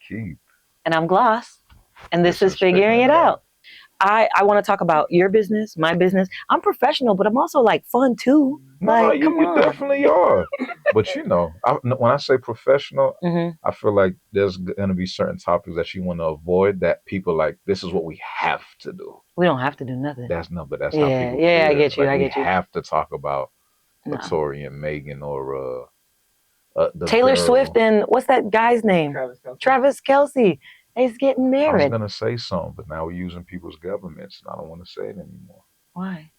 Keith. And I'm Gloss. And this is Figuring It Out. I want to talk about your business, my business. I'm professional, but I'm also like fun too. No, Like, come you on. definitely are. But when I say professional, Hmm. I feel like there's going to be certain topics that you want to avoid that people like, this is what we have to do. We don't have to do nothing. But that's how Yeah, people yeah, I feel. get you. Like I we get you. have to talk about No. Tory and Megan or the Taylor girl. Swift and what's that guy's name? Travis Kelce. He's getting I was married. gonna say something, but now we're using people's governments, and I don't want to say it anymore. Why?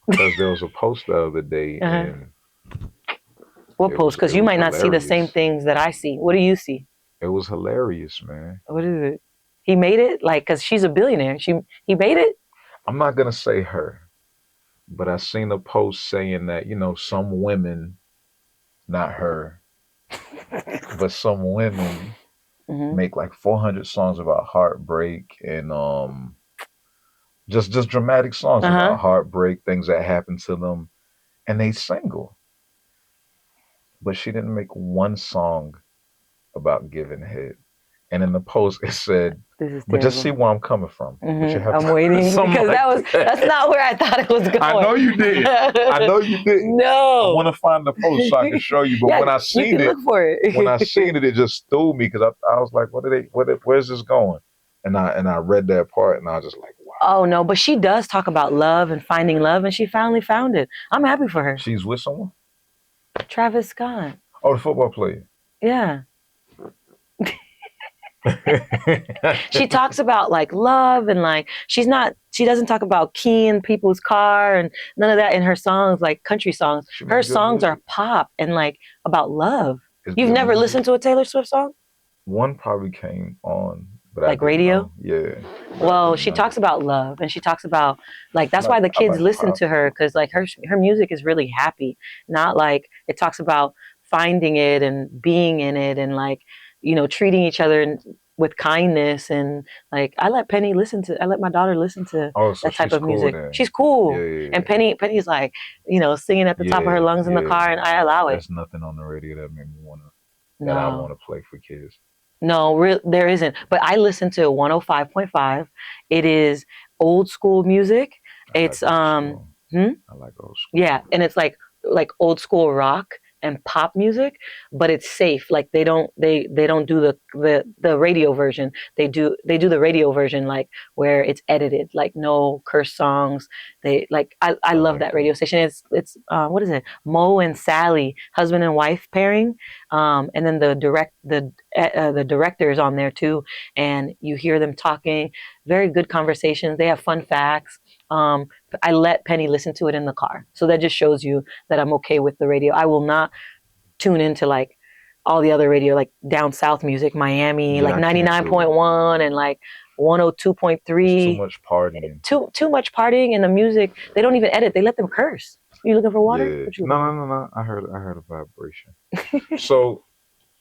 Because there was a post the other day, and what post? Because you might not see the same hilarious. things that I see. What do you see? It was hilarious, man. What is it? He made it? Like, because she's a billionaire. He made it? I'm not gonna say her, but I seen a post saying that some women, not her, but some women make like 400 songs about heartbreak and just dramatic songs about heartbreak, things that happen to them, and they single. But she didn't make one song about giving head. And in the post it said, but just see where I'm coming from. But you have I'm waiting because that's not where I thought it was going. I know you did. No. I want to find the post so I can show you. But yeah, when I seen it, look for it. when I seen it, it just threw me because I was like, where's this going? And I read that part and I was just like, wow. Oh no, but she does talk about love and finding love, and she finally found it. I'm happy for her. She's with someone? Travis Scott. Oh, the football player. Yeah. She talks about like love and like she doesn't talk about keying people's car and none of that in her songs, like country songs. Her songs are pop and like about love. You've never listened to a Taylor Swift song? One probably came on, but like radio? Yeah. Well, she talks about love and she talks about like that's why the kids listen to her, because like her music is really happy, not like it talks about finding it and being in it and like treating each other with kindness and like I let my daughter listen to that type of music. Cool, she's cool. Yeah. And Penny's like singing at the top of her lungs in the car, and I allow it. There's nothing on the radio that made me that I want to play for kids. No, there isn't. But I listen to 105.5. It is old school music. It's I like old school. Yeah, and it's like old school rock and pop music, but it's safe. Like they don't do the radio version. They do the radio version like where it's edited, like no curse songs. They like I love that radio station. It's what is it? Mo and Sally, husband and wife pairing, and then the director is on there too, and you hear them talking. Very good conversations. They have fun facts. I let Penny listen to it in the car. So that just shows you that I'm okay with the radio. I will not tune into like all the other radio, like down south music, Miami, like 99.1 and like 102.3. Too much partying. Too much partying, and the music, they don't even edit. They let them curse. You looking for water? Yeah. No. I heard a vibration. So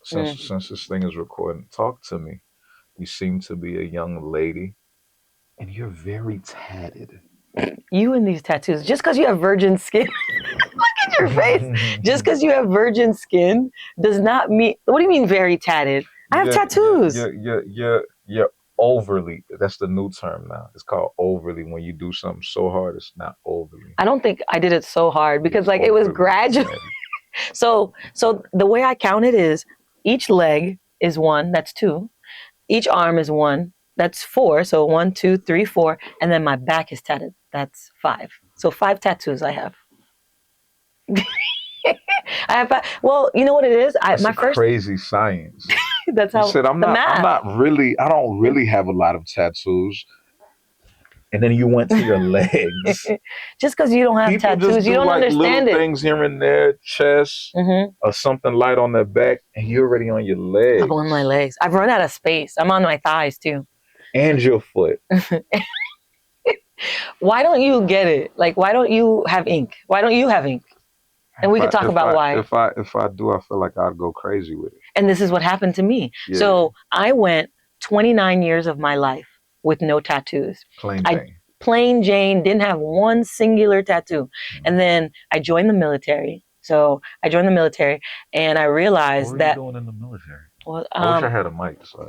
since this thing is recording, talk to me. You seem to be a young lady, and you're very tatted. You and these tattoos, just because you have virgin skin, look at your face. Just because you have virgin skin does not mean. What do you mean very tatted? I have tattoos. You're overly. That's the new term now. It's called overly. When you do something so hard, it's not overly. I don't think I did it so hard because like it was gradual. So the way I count it is each leg is 1. That's 2. Each arm is 1. That's 4. So 1, 2, 3, 4. And then my back is tatted. That's 5. So 5 tattoos I have. I have. Well, you know what it is? My first crazy science. That's how. You said I don't really have a lot of tattoos. And then you went to your legs. Just because you don't have tattoos, you don't understand little things here and there, chest, or something light on their back, and you're already on your legs. I'm on my legs. I've run out of space. I'm on my thighs too. And your foot. Why don't you get it? Like, why don't you have ink? Why don't you have ink? And we could talk about why. If I do, I feel like I'd go crazy with it. And this is what happened to me. Yeah. So I went 29 years of my life with no tattoos. Plain Jane, didn't have one singular tattoo. And then I joined the military. So I joined the military and I realized what were you doing in the military? Well, I wish I had a mic. So.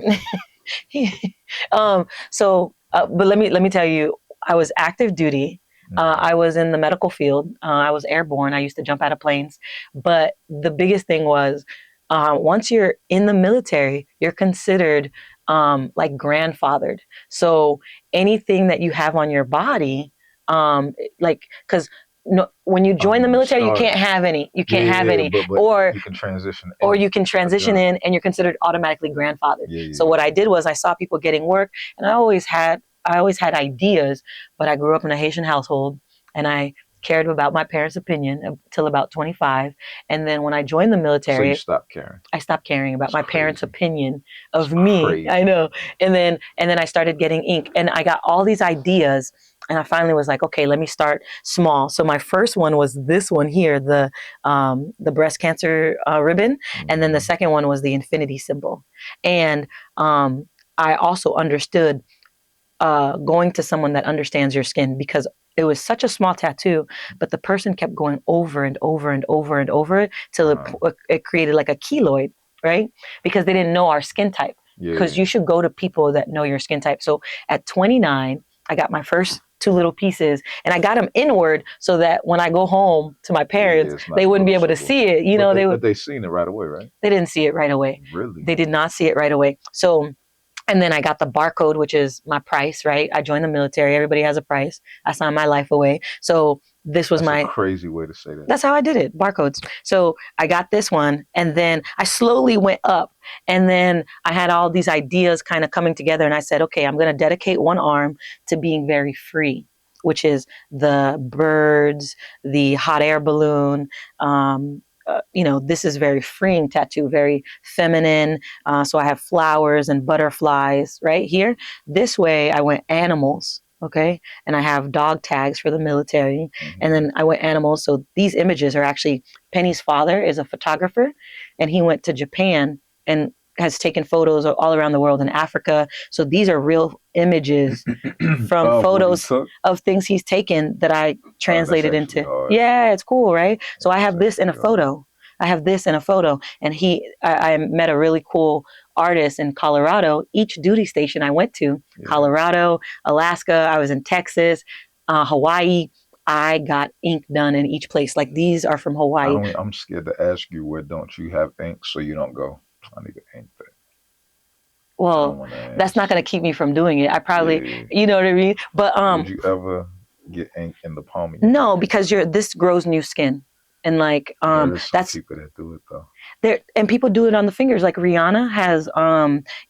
but let me tell you, I was active duty. I was in the medical field. I was airborne. I used to jump out of planes. But the biggest thing was, once you're in the military, you're considered like grandfathered. So anything that you have on your body, like, because no, when you join the military, you can't have any. You can't have any, but or you can transition. Or you can transition in, and you're considered automatically grandfathered. So what I did was I saw people getting work, and I always had ideas, but I grew up in a Haitian household, and I cared about my parents' opinion until about 25. And then when I joined the military, so you stopped caring. I stopped caring about my parents' opinion of me. Crazy. I know. And then I started getting ink, and I got all these ideas, and I finally was like, okay, let me start small. So my first one was this one here, the breast cancer ribbon, and then the second one was the infinity symbol. And I also understood going to someone that understands your skin, because it was such a small tattoo, but the person kept going over and over and over and over it till it created like a keloid, right? Because they didn't know our skin type. Because you should go to people that know your skin type. So at 29, I got my first 2 little pieces, and I got them inward so that when I go home to my parents, they wouldn't be able to see it. You know, they seen it right away, right? They didn't see it right away. Really? They did not see it right away. So, and then I got the barcode, which is my price, right? I joined the military. Everybody has a price. I signed my life away. So this was a crazy way to say that. That's how I did it. Barcodes. So I got this one, and then I slowly went up, and then I had all these ideas kind of coming together, and I said, okay, I'm going to dedicate one arm to being very free, which is the birds, the hot air balloon, this is very freeing tattoo, very feminine. So I have flowers and butterflies right here. This way I went animals, okay? And I have dog tags for the military. And then I went animals. So these images are actually, Penny's father is a photographer, and he went to Japan and has taken photos all around the world in Africa. So these are real images from photos of things he's taken that I translated into. Hard. Yeah, it's cool, right? So I have this in a photo. I have this in a photo. And I met a really cool artist in Colorado. Each duty station I went to, Colorado, Alaska, I was in Texas, Hawaii. I got ink done in each place. Like, these are from Hawaii. I'm scared to ask you, where don't you have ink so you don't go, I need to ink that. Well, that's not going to keep me from doing it. I probably, you know what I mean? But did you ever get ink in the palm of your hand? Because this grows new skin. And like that's people that do it though. And people do it on the fingers. Like Rihanna has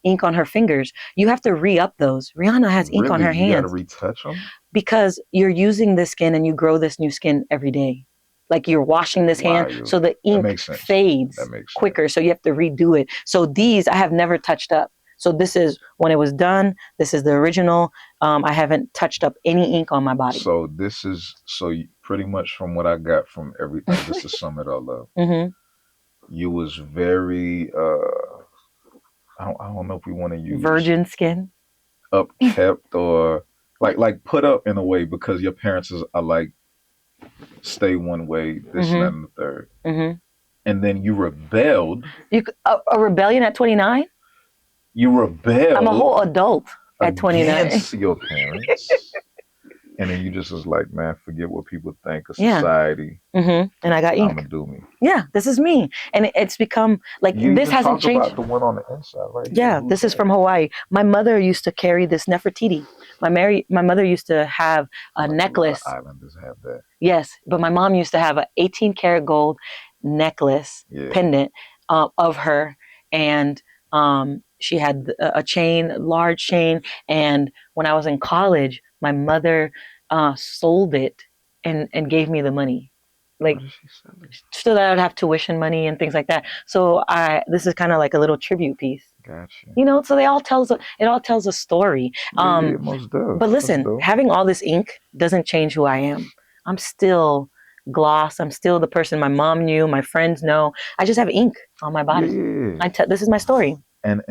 ink on her fingers. You have to re-up those. Rihanna has ink on her hands. You got to retouch them? Because you're using this skin and you grow this new skin every day. Like, you're washing this hand, so the ink fades quicker. So you have to redo it. So these I have never touched up. So this is when it was done. This is the original. I haven't touched up any ink on my body. So this is pretty much from what I got from everything, just to sum it all up. You was very, I don't know if we want to use virgin skin, upkept, or like put up in a way, because your parents are like, stay one way, this and that and the third. And then you rebelled. A rebellion at 29? You rebelled. I'm a whole adult at 29. Against your parents. And then you just was like, man, forget what people think of society. And I got ink. I'm gonna do me. Yeah, this is me. And it's become like, this hasn't changed. About the one on the inside, right? Yeah, this is from Hawaii. My mother used to carry this Nefertiti. My mother used to have a necklace. A lot of islanders have that. Yes, but my mom used to have an 18-karat gold necklace pendant of her, and she had a chain, large chain. And when I was in college, my mother sold it and gave me the money, like, so that I'd have tuition money and things like that. So this is kind of like a little tribute piece. Gotcha. You know, so it all tells a story. It most does. But listen, having all this ink doesn't change who I am. I'm still gloss. I'm still the person my mom knew, my friends know. I just have ink on my body. This is my story. And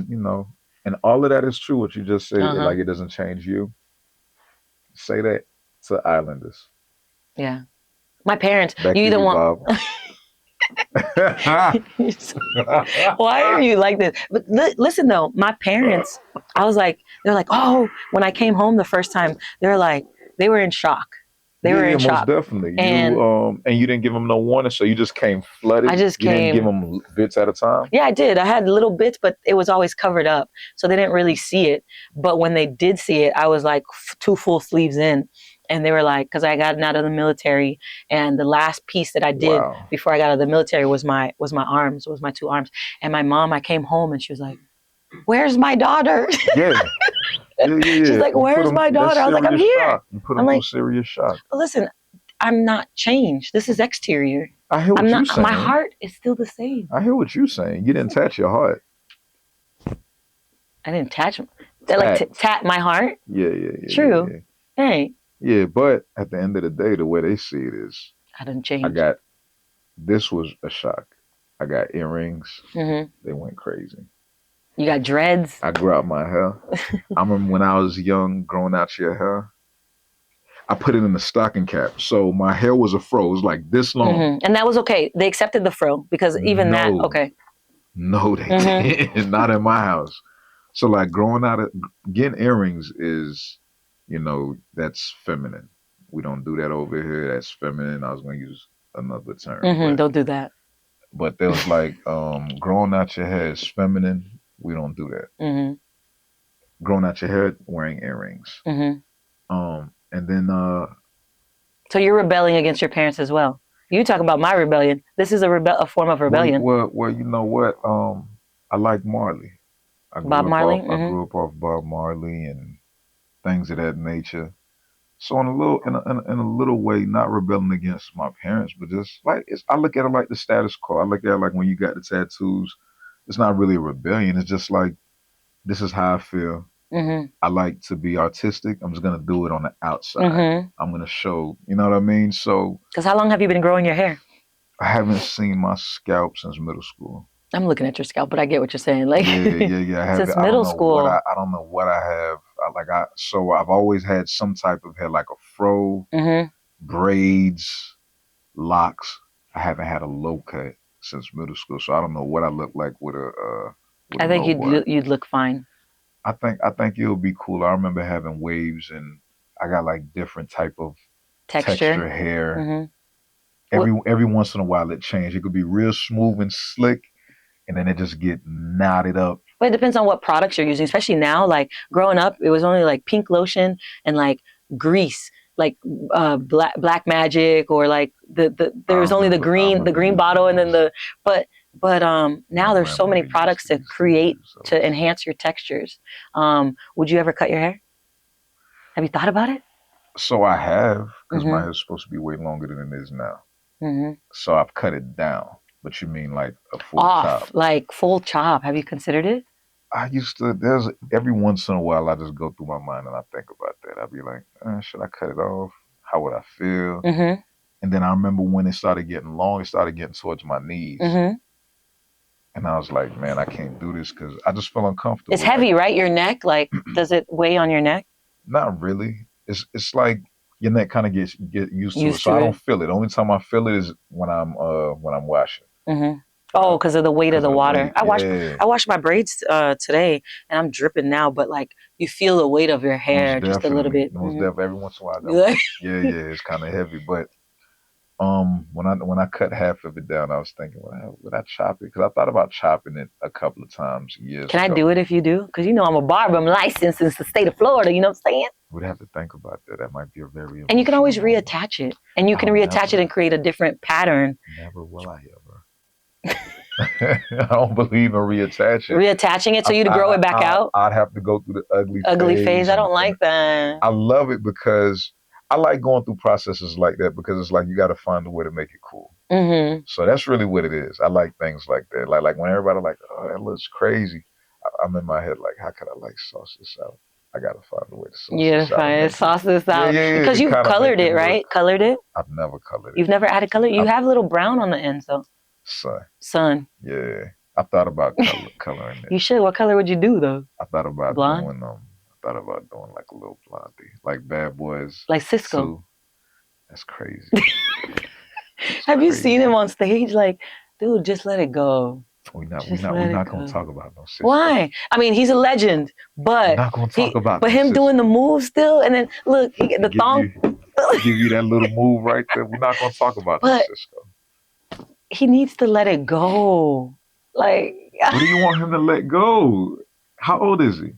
you know, and all of that is true. What you just said, like, it doesn't change you. Say that to islanders. Yeah, my parents. You either want Why are you like this? But listen though, my parents, I was like, they're like, oh, when I came home the first time, they're like, they were in shock. They Yeah, were yeah, in most shock. definitely. And And you didn't give them no warning, so you just came I flooded. just You didn't give came, them bits at a time. yeah, I did. I had little bits, but it was always covered up. So they didn't really see it. But when they did see it, I was like two full sleeves in. And they were like, because I gotten out of the military, and the last piece that I did Wow. before I got out of the military was my arms, was my two arms. And my mom, I came home and she was like, "Where's my daughter?" Yeah. Yeah, yeah, She's yeah. like, You put "Where's them my that's daughter?" I was like, "I'm serious here." shock. You put I'm them through like, serious shock. "But listen, I'm not changed. This is exterior. I hear what I'm you not. saying. My heart is still the same." I hear what you saying. You didn't touch your heart. I didn't touch them. They like tap my heart. Yeah, yeah, yeah. True. Yeah, Hey, yeah. Yeah, but at the end of the day, the way they see it is, I didn't I change. got this was a shock. I got earrings. Mm-hmm. They went crazy. You got dreads. I grew out my hair. I remember when I was young, growing out your hair. I put it in a stocking cap, so my hair was a fro. It was like this long. Mm-hmm. And that was okay. They accepted the fro because even that, No. okay. No, they didn't. Not in my house. So like growing out of getting earrings is, that's feminine. We don't do that over here. That's feminine. I was gonna use another term. Mm-hmm. Don't do that. But there was like growing out your hair is feminine. We don't do that. Mm-hmm. Growing out your hair, wearing earrings. Mm-hmm. And then So you're rebelling against your parents as well. You talk about my rebellion. This is a form of rebellion. Well, you know what? I like Marley. Bob Marley. I grew up off Bob Marley and things of that nature. So in a little way, not rebelling against my parents, but just like I look at it like the status quo. I look at it like when you got the tattoos, it's not really a rebellion. It's just like this is how I feel. Mm-hmm. I like to be artistic. I'm just gonna do it on the outside. Mm-hmm. I'm gonna show. You know what I mean? So. Because how long have you been growing your hair? I haven't seen my scalp since middle school. I'm looking at your scalp, but I get what you're saying. Like, yeah. Since middle school. I don't know what I have. So I've always had some type of hair, like a fro, braids, locks. I haven't had a low cut since middle school, so I don't know what I look like with a. I think you'd look fine. I think it'll be cool. I remember having waves, and I got like different type of texture hair. Mm-hmm. Every once in a while it changed. It could be real smooth and slick, and then it just get knotted up. Well, it depends on what products you're using. Especially now, like growing up, it was only like pink lotion and like grease, like Black Magic, or like there was only the green bottle, and then but now there's so many products to enhance your textures. Would you ever cut your hair? Have you thought about it? So I have, because my hair is supposed to be way longer than it is now. Mm-hmm. So I've cut it down. But you mean like a full chop? Like full chop. Have you considered it? I used to. There's every once in a while I just go through my mind and I think about that. I'd be like, should I cut it off? How would I feel? Mm-hmm. And then I remember when it started getting long, it started getting towards my knees. Mm-hmm. And I was like, man, I can't do this because I just feel uncomfortable. It's heavy, right? Your neck, like, does it weigh on your neck? Not really. It's like your neck kind of get used to it. So I don't feel it. The only time I feel it is when I'm washing. Mm-hmm. Oh, because of the weight of the water. I washed my braids today, and I'm dripping now. But like, you feel the weight of your hair just a little bit. Most definitely. Every once in a while, yeah, it's kind of heavy. But when I cut half of it down, I was thinking, well, would I chop it? Because I thought about chopping it a couple of times years ago. Can I do it if you do? Because I'm a barber. I'm licensed in the state of Florida. You know what I'm saying? We'd have to think about that. That might be a very. And you can always reattach it, and you can reattach it and create a different pattern. Never will I ever. I don't believe in reattaching. Reattaching it so you to grow it back out? I'd have to go through the ugly phase. I don't like that. I love it because I like going through processes like that because it's like you got to find a way to make it cool. Mm-hmm. So that's really what it is. I like things like that. Like when everybody like, oh, that looks crazy. I'm in my head like, how could I like sauce this out? I got to find a way to sauce this out. Yeah, because you colored it, right? Colored it? I've never colored it. You've never added color? You have a little brown on the end, though. Sun. Yeah. I thought about coloring it. You should. What color would you do, though? I thought about blonde? doing like a little blondie. Like Bad Boys. Like Cisco. 2. That's crazy. Have you seen him on stage? Like, dude, just let it go. We're Just not, let it gonna go. talk about no Cisco. Why? I mean, he's a legend, We're but not gonna talk about no him Cisco. doing the move still, and then look, the thong. Give you that little move right there. We're not gonna talk about no But Cisco. he needs to let it go. Like, What do you want him to let go? How old is he?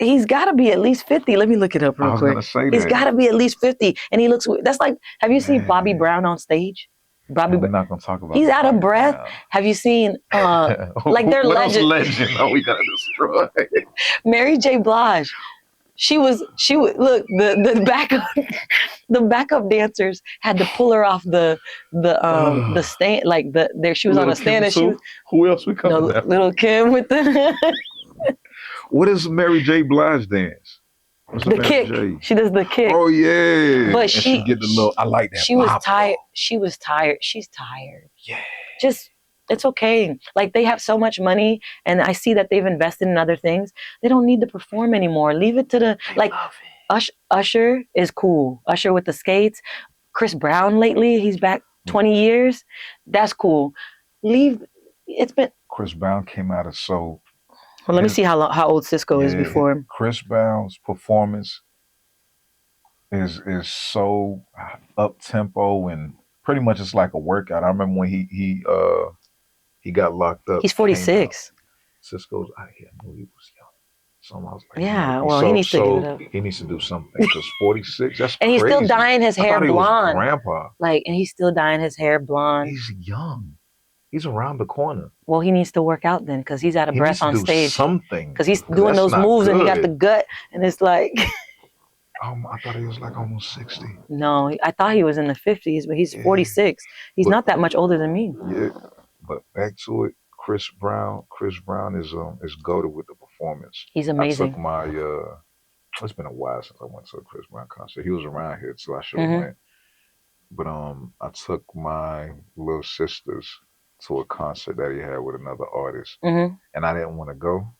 he's got to be at least 50. Let me look it up I real was quick. gonna say He's that. got to be at least 50, and he looks. That's like. Have you seen Bobby Man. Brown on stage? Bobby. We're not gonna talk about. He's out of Bobby breath. Brown. Have you seen? Like they're what else legend. legend are we gonna destroy? Mary J. Blige. She was look the backup dancers had to pull her off the stand, like there she was on a stand and she was, who else we coming down? Little Kim with the What is Mary J. Blige dance? What's the kick. J? She does the kick. Oh yeah. But and she get the little. I like that. She was tired. She was tired. She's tired. Yeah. Just it's okay. Like they have so much money, and I see that they've invested in other things. They don't need to perform anymore. Leave it to the like. Usher is cool. Usher with the skates. Chris Brown lately, he's back 20 years. That's cool. It's been. Chris Brown came out of so. Well, let me see how old Cisco is before him. Chris Brown's performance is so up tempo and pretty much it's like a workout. I remember when he got locked up. He's 46. Cisco's out here. I knew he was young. So I was like, yeah, well, he needs to give it up. He needs to do something because 46. That's and crazy. He's still dyeing his hair blonde. Grandpa. Like, and he's still dyeing his hair blonde. He's young. He's around the corner. Well, he needs to work out then because he's out of breath on stage. Something. Because he's doing those moves and he got the gut and it's like. I thought he was like almost 60. No, I thought he was in the 50s, but he's 46. He's not that much older than me. Yeah, but back to it. Chris Brown is goated with the performance. He's amazing. I took my it's been a while since I went to a Chris Brown concert. He was around here, so I should have went. But I took my little sisters to a concert that he had with another artist, and I didn't want to go.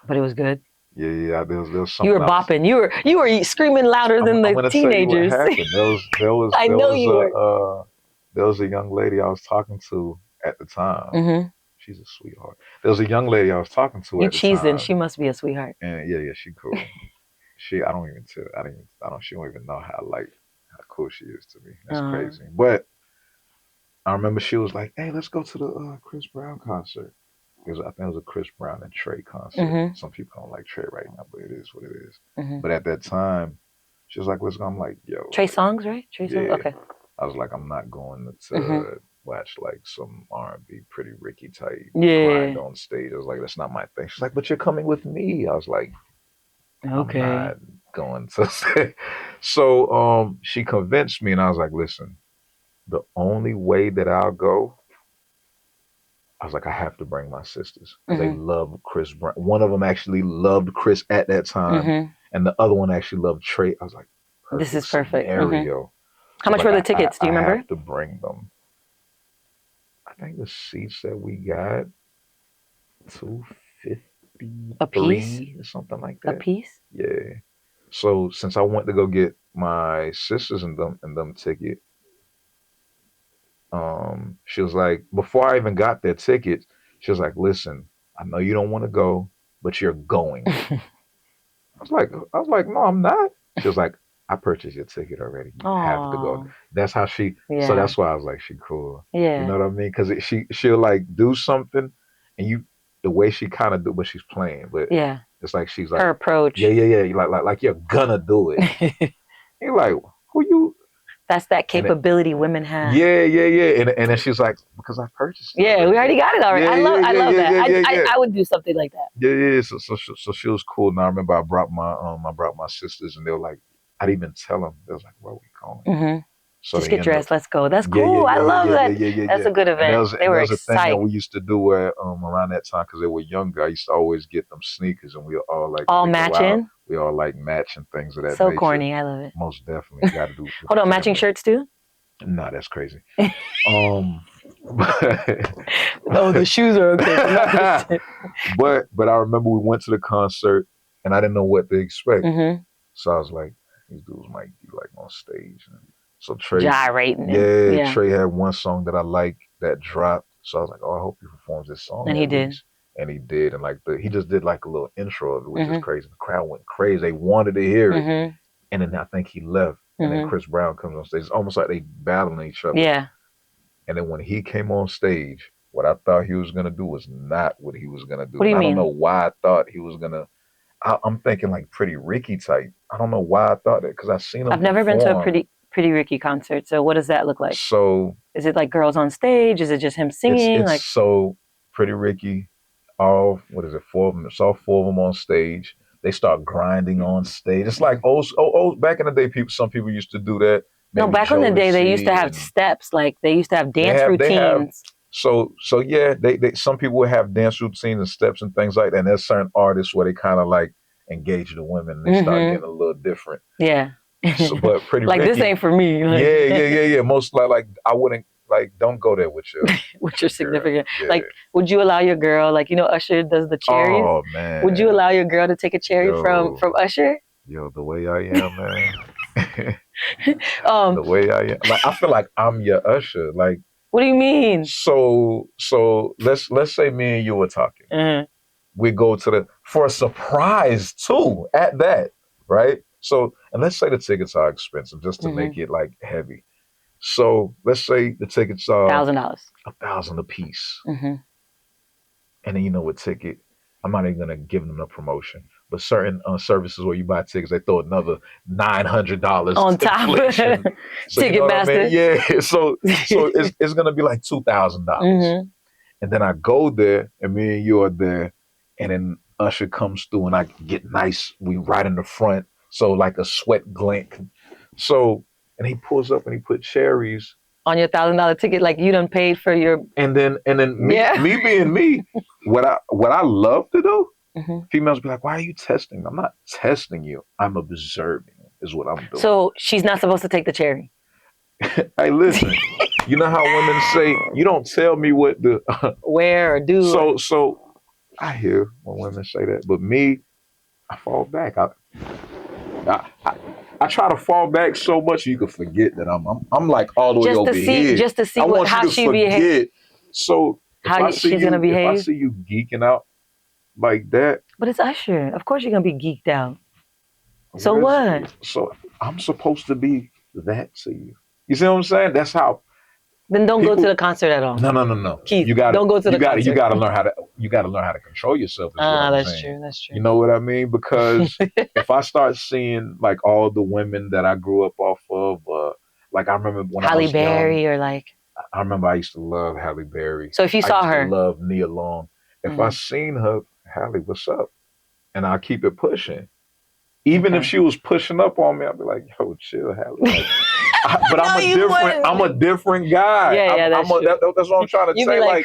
But it was good. Yeah. There was something. You were bopping. You were screaming louder than the teenagers. There was I know you were. There was a young lady I was talking to at the time. She's a sweetheart. There was a young lady I was talking to. You cheesing. She must be a sweetheart. And yeah, she cool. She don't even know how cool she is to me. That's crazy. But I remember she was like, "Hey, let's go to the Chris Brown concert." Because I think it was a Chris Brown and Trey concert. Some people don't like Trey right now, but it is what it is. But at that time, she was like, "Let's go." I'm like, "Yo." Trey Songz, right? Trey Songz. Okay. I was like, I'm not going to watch like some R&B Pretty Ricky type grind on stage. I was like, that's not my thing. She's like, but you're coming with me. I was like, okay, I'm not going to. So she convinced me, and I was like, listen, the only way that I'll go, I was like, I have to bring my sisters. They love Chris Brown. One of them actually loved Chris at that time, and the other one actually loved Trey. I was like, this is perfect. How much were the tickets? Do you remember? I have to bring them. I think the seats that we got, $250 a piece, or something like that. A piece. Yeah. So since I went to go get my sisters and them ticket, she was like, before I even got their tickets, she was like, listen, I know you don't want to go, but you're going. I was like, no, I'm not. She was like, I purchased your ticket already. You have to go. That's how she. Yeah. So that's why I was like, she cool. Yeah. You know what I mean? Because she'll like do something, and the way she kind of do, but she's playing. But yeah, it's like she's like her approach. Yeah. Like you're gonna do it. You're like, who you? That's that capability women have. Yeah. And then she's like, because I purchased it. Yeah, we already got it already. I love that. I would do something like that. Yeah. So she was cool. And I remember I brought my sisters, and they were like, I didn't even tell them. They was like, where are we going? So just get dressed. Let's go. That's cool. I love that. That's a good event. They were excited. Thing that we used to do around that time because they were younger. I used to always get them sneakers, and we were all like all matching. We all like matching things of that so nature. Corny. I love it. Most definitely got to do. Hold on, matching shirts too? Nah, that's crazy. Oh, the shoes are okay. but I remember we went to the concert, and I didn't know what to expect. So I was like, these dudes might be like on stage. So Trey gyrating. Yeah, Trey had one song that I liked that dropped. So I was like, oh, I hope he performs this song And he at did. least. And he did, and like he just did like a little intro of it, which is Mhm. crazy. The crowd went crazy. They wanted to hear it. Mhm. And then I think he left. And then Mhm. Chris Brown comes on stage. It's almost like they battling each other. Yeah. And then when he came on stage, what I thought he was gonna do was not what he was gonna do. What do you And I don't mean? know why I thought he was gonna. I'm thinking like Pretty Ricky type. I don't know why I thought that because I've seen him. I've never been to a perform. Pretty Ricky concert. So what does that look like? So Is it like girls on stage? Is it just him singing? it's Like, so Pretty Ricky. All what is it? Four of them. Saw four of them on stage. They start grinding on stage. It's like back in the day. Some people used to do that. no, Maybe back in the day, they used to Jodeci have and steps. Like they used to have dance they have routines. so yeah, they some people would have dance routines and steps and things like that. And there's certain artists where they kind of like engage the women and they start Mhm. getting a little different. Yeah. So, but Pretty Like Ricky, this ain't for me. Like, yeah. Most like I wouldn't like don't go there with your With your significant. Yeah. Like, would you allow your girl, like, you know, Usher does the cherries? Oh man. Would you allow your girl to take a cherry from Usher? Yo, the way I am, man. Um, The way I am. Like I feel like I'm your Usher. Like what do you mean? so let's say me and you were talking. Mhm. We go to for a surprise too at that, right? So and let's say the tickets are expensive just to make it like heavy. So let's say the tickets are $1,000. $1,000 a piece. Mhm. And then you know what ticket? I'm not even gonna give them a promotion. But certain services where you buy tickets, they throw another $900 On top of inflation. So you know what I mean? Ticketmaster. Yeah. So it's gonna be like $2,000. Mhm. And then I go there, and me and you are there, and then Usher comes through, and I get nice. We right in the front, so like a sweat glint. So and he pulls up and he put cherries. On your $1,000 ticket, like you done paid for your. And then me, Yeah. me being me, what I love to do, Mhm. females be like, why are you testing? I'm not testing you. I'm observing is what I'm doing. So she's not supposed to take the cherry. Hey, listen, you know how women say, you don't tell me what the Wear or do. so I hear when women say that, but me, I fall back. I try to fall back so much you can forget that I'm like all the way over here. Just to see I want how you to she forget. behaves. So How she's gonna behave. If I see you geeking out like that, But it's Usher. Of course you're gonna be geeked out. So what? So I'm supposed to be that to you. You see what I'm saying? That's how. Then don't go to the concert at all. No. Keith, you gotta, don't go to the concert. You gotta learn how to control yourself. That's true. That's true. You know what I mean? Because if I start seeing like all the women that I grew up off of, like I remember when Halle I was Berry young, or like. I remember I used to love Halle Berry. So if you saw her, love Nia Long. If I seen her, Halle, what's up? And I keep it pushing. Even if she was pushing up on me, I'd be like, yo, chill, Halle. Like, but I'm a different guy. Yeah, that's true. That's what I'm trying to say.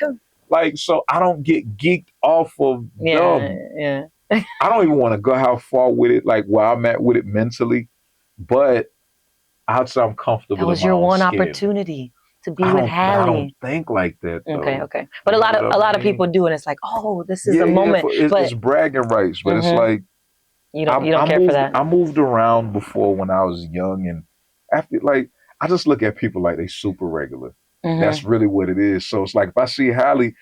Like, so I don't get geeked off of them. Yeah. I don't even want to go how far with it, like where I'm at with it mentally, but I'd say I'm comfortable. That was your one opportunity to be with Halle. I don't think like that, though. Okay. But a lot of people do, and it's like, oh, this is a moment. It's bragging rights, but it's like you don't care for that. I moved around before when I was young, and after like I just look at people like they super regular. That's really what it is. So it's like if I see Halle,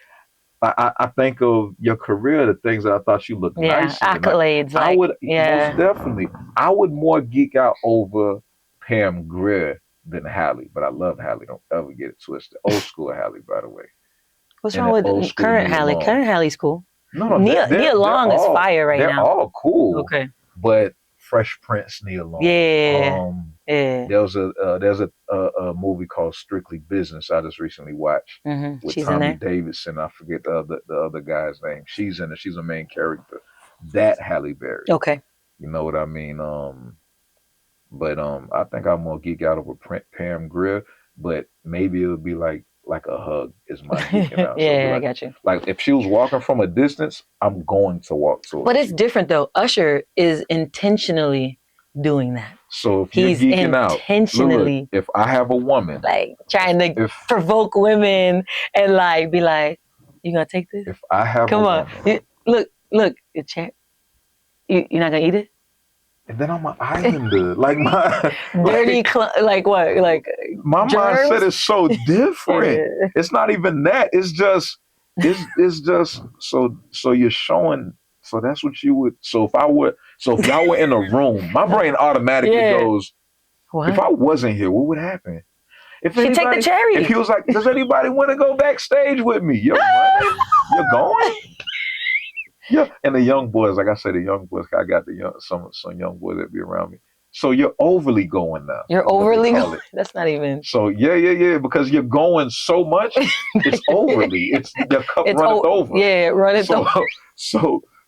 I think of your career, the things that I thought you looked nice. Accolades. I would most definitely. I would more geek out over Pam Grier than Halle, but I love Halle. Don't ever get it twisted. Old school Halle, by the way. What's wrong with current Halle? Current Halle's cool. No, Nia Long is fire right now. They're all cool. Okay. But Fresh Prince, Nia Long. Yeah. There's a movie called Strictly Business I just recently watched with She's Tommy Davidson. I forget the other guy's name. She's in it. She's a main character. That Halle Berry. Okay. You know what I mean? But I think I'm more geek out over Pam Grier, but maybe it would be like a hug is my geeking out. Yeah, I got you. Like if she was walking from a distance, I'm going to walk to her. But it's different though. Usher is intentionally doing that. So if he's geeking intentionally out, look, if I have a woman, like trying to provoke women and like be like, "You gonna take this? If I have, come on, look, your chat. You're not gonna eat it? And then I'm an islander. Like Dirty, like what? Like my germs? mindset is so different. It's not even that. It's just so you're showing. So that's what you would. So if y'all were in a room, my brain automatically goes. What? If I wasn't here, what would happen? If She'd take the cherry. If he was like, does anybody want to go backstage with me? You're going. Yeah, and the young boys, like I said, the young boys, I got some young boys that be around me. So you're overly going now. You're overly going. That's not even. So yeah, because you're going so much, it's overly. It's your cup runneth over. Yeah, runneth over.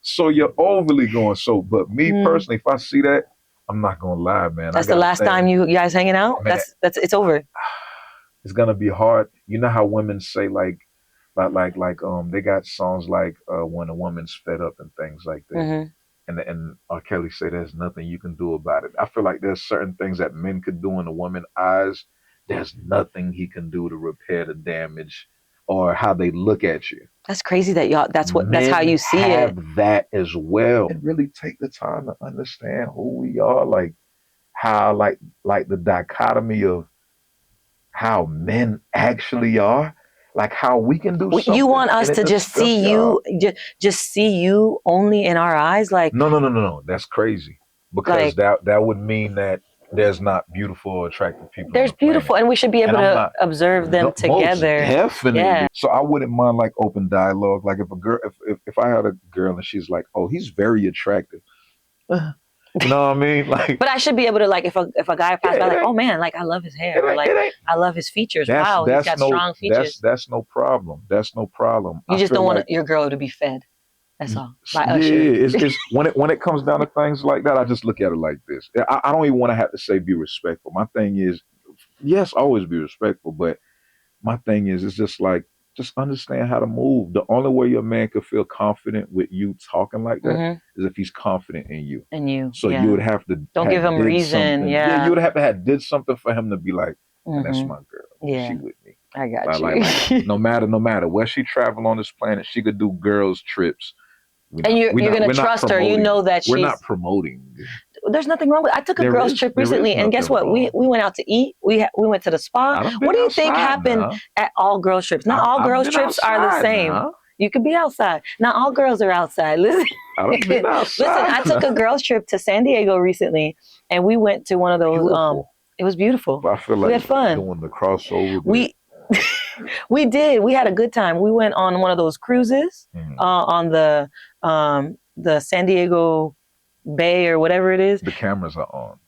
So you're overly going. So, but me personally, if I see that, I'm not gonna lie, man. That's the last time you guys hanging out. Man, that's it's over. It's gonna be hard. You know how women say like they got songs like when a woman's fed up and things like that. And R. Kelly say there's nothing you can do about it. I feel like there's certain things that men could do in a woman's eyes. There's nothing he can do to repair the damage or how they look at you. That's crazy that y'all. That's how you see it. Have that as well. And really take the time to understand who we are. Like how like the dichotomy of how men actually are. Like how we can do something. You want us to just see you, just see you only in our eyes, like no. That's crazy because that would mean that there's not beautiful or attractive people. There's beautiful, and we should be able to observe them together. Definitely. Yeah. So I wouldn't mind like open dialogue. Like if a girl, if I had a girl and she's like, oh, he's very attractive. You know what I mean? Like, but I should be able to like if a guy passes by, like, oh man, like I love his hair, or like I love his features. Wow, he's got strong features. That's no problem. That's no problem. You just don't want your girl to be fed. That's all. It's when it comes down to things like that, I just look at it like this. I don't even want to have to say be respectful. My thing is, yes, always be respectful, but my thing is, it's just like, just understand how to move. The only way your man could feel confident with you talking like that is if he's confident in you. In you. So you would have to don't give him reason. Yeah, you would have to have did something for him to be like, that's my girl. Yeah. She with me. I got you. Like, no matter where she travel on this planet, she could do girls trips. You're gonna trust her. You know that we're not promoting. There's nothing wrong with it. I took a girls trip recently, and guess what? We went out to eat. We went to the spa. What do you think happened at all girls trips? Not all girls trips are the same. Now. You could be outside. Not all girls are outside. Listen, I took a girls trip to San Diego recently, and we went to one of those. It was beautiful. I feel like we had fun. Doing the crossover. We did. We had a good time. We went on one of those cruises on the San Diego Bay or whatever it is. The cameras are on.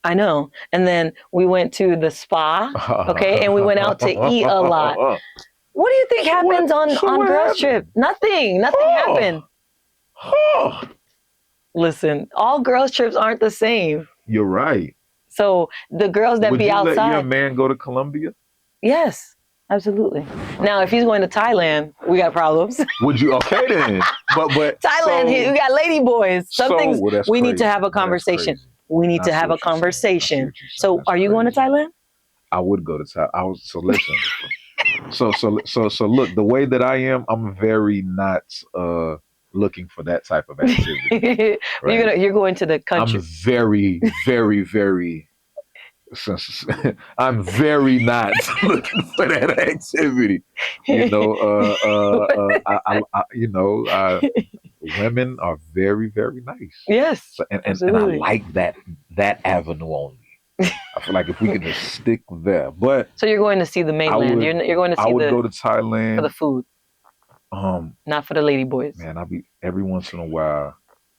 I know. And then we went to the spa, okay? And we went out to eat a lot. What do you think happens on girls' trip? Nothing happened. Listen, all girls' trips aren't the same. You're right. So the girls that be outside. Would you let your man go to Colombia? Yes. Absolutely. Now, if he's going to Thailand, we got problems. Would you? Okay, then. But Thailand, we got lady boys. Some things we need to have a conversation. We need to have a conversation. So, are you going to Thailand? I would go to Thailand. So listen. so look. The way that I am, I'm very not looking for that type of activity. Right? You're going to the country. I'm very, very, very. I'm very not looking for that activity. Women are very, very nice. Yes, so, and I like that avenue only. I feel like if we could just stick there. But so you're going to see the mainland. You're going to see. I would go to Thailand for the food. Not for the lady boys. Man, I'll be every once in a while.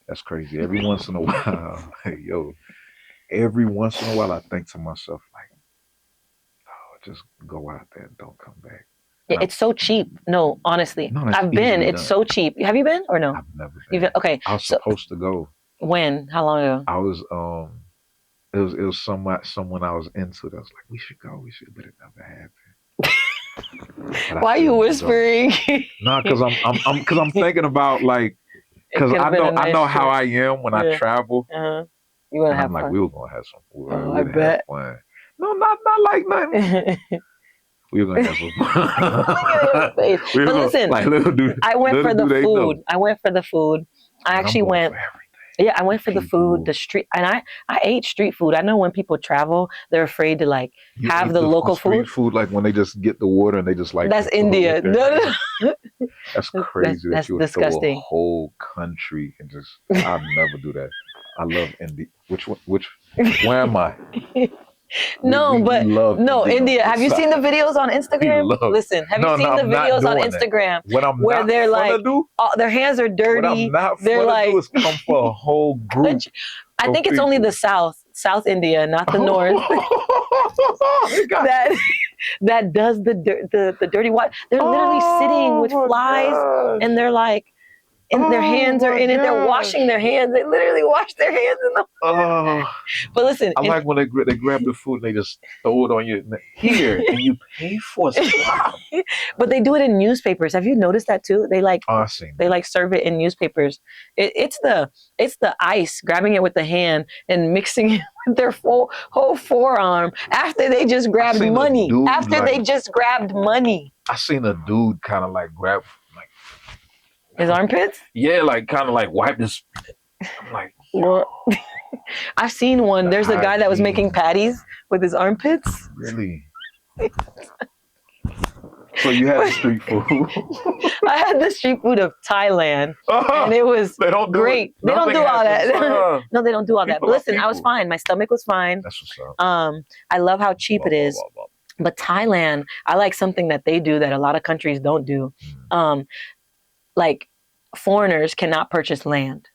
That's crazy. Every once in a while, every once in a while, I think to myself, like, oh, just go out there and don't come back. Yeah, it's so cheap. No, honestly. I've been. It's so cheap. Have you been or no? I've never been. Okay. I was supposed to go. When? How long ago? I was, it was someone I was into that was like, we should go, but it never happened. Why are you whispering? No, because I'm thinking about like, because I know how I am when I travel. You want to have fun? Like, we were gonna have some fun. I bet. Fun. No, not like nothing. We were gonna have some fun. But listen, I went for the food. I actually went. Yeah, I went for the food, People, the street, and I ate street food. I know when people travel, they're afraid to like you have ate the the local street food. food like when they just get the water and they just like That's lick India. their No, hand. no, That's no. That's crazy that that's you would throw a disgusting. whole country and just. I'd never do that. I love India. Which one? Which? Where am I? No, We but love no, India on India. this Have you seen the side. videos on We Instagram? love. Listen, have you No, no, seen the I'm not videos on doing that. Instagram What I'm where not they're gonna like, do. their hands are What I'm dirty. not They're gonna do like is come for a whole group country. I of think it's only the people. South India, not the North, It got that that does the dirty water. They're literally sitting oh with my flies, gosh. and they're like, and their Oh hands are my in it. They're washing gosh. their hands. They literally wash their hands in the. Oh, But listen, I like when they grab the food and they just throw it on you here and you pay for it. Stop. but they do it in newspapers. Have you noticed that too? Oh, I seen They that. like serve it in newspapers. It's the ice, grabbing it with the hand and mixing it with their whole forearm after they just grabbed seen a money. dude After they like just grabbed money. I seen a dude kind of like grab like His armpits? yeah, like kind of like wipe this. I'm like, Well, I've seen one. the There's a guy that was making hygiene, patties with his armpits. really. So you had the street food. I had the street food of Thailand, and it was They don't do great. it. They don't do Nothing all that. happens. No, they don't do all that. People But are listen, I was people. fine. My stomach was fine. That's what's up. I love how cheap Blah, it blah, is. blah, blah. But Thailand, I like something that they do that a lot of countries don't do. Um, like foreigners cannot purchase land.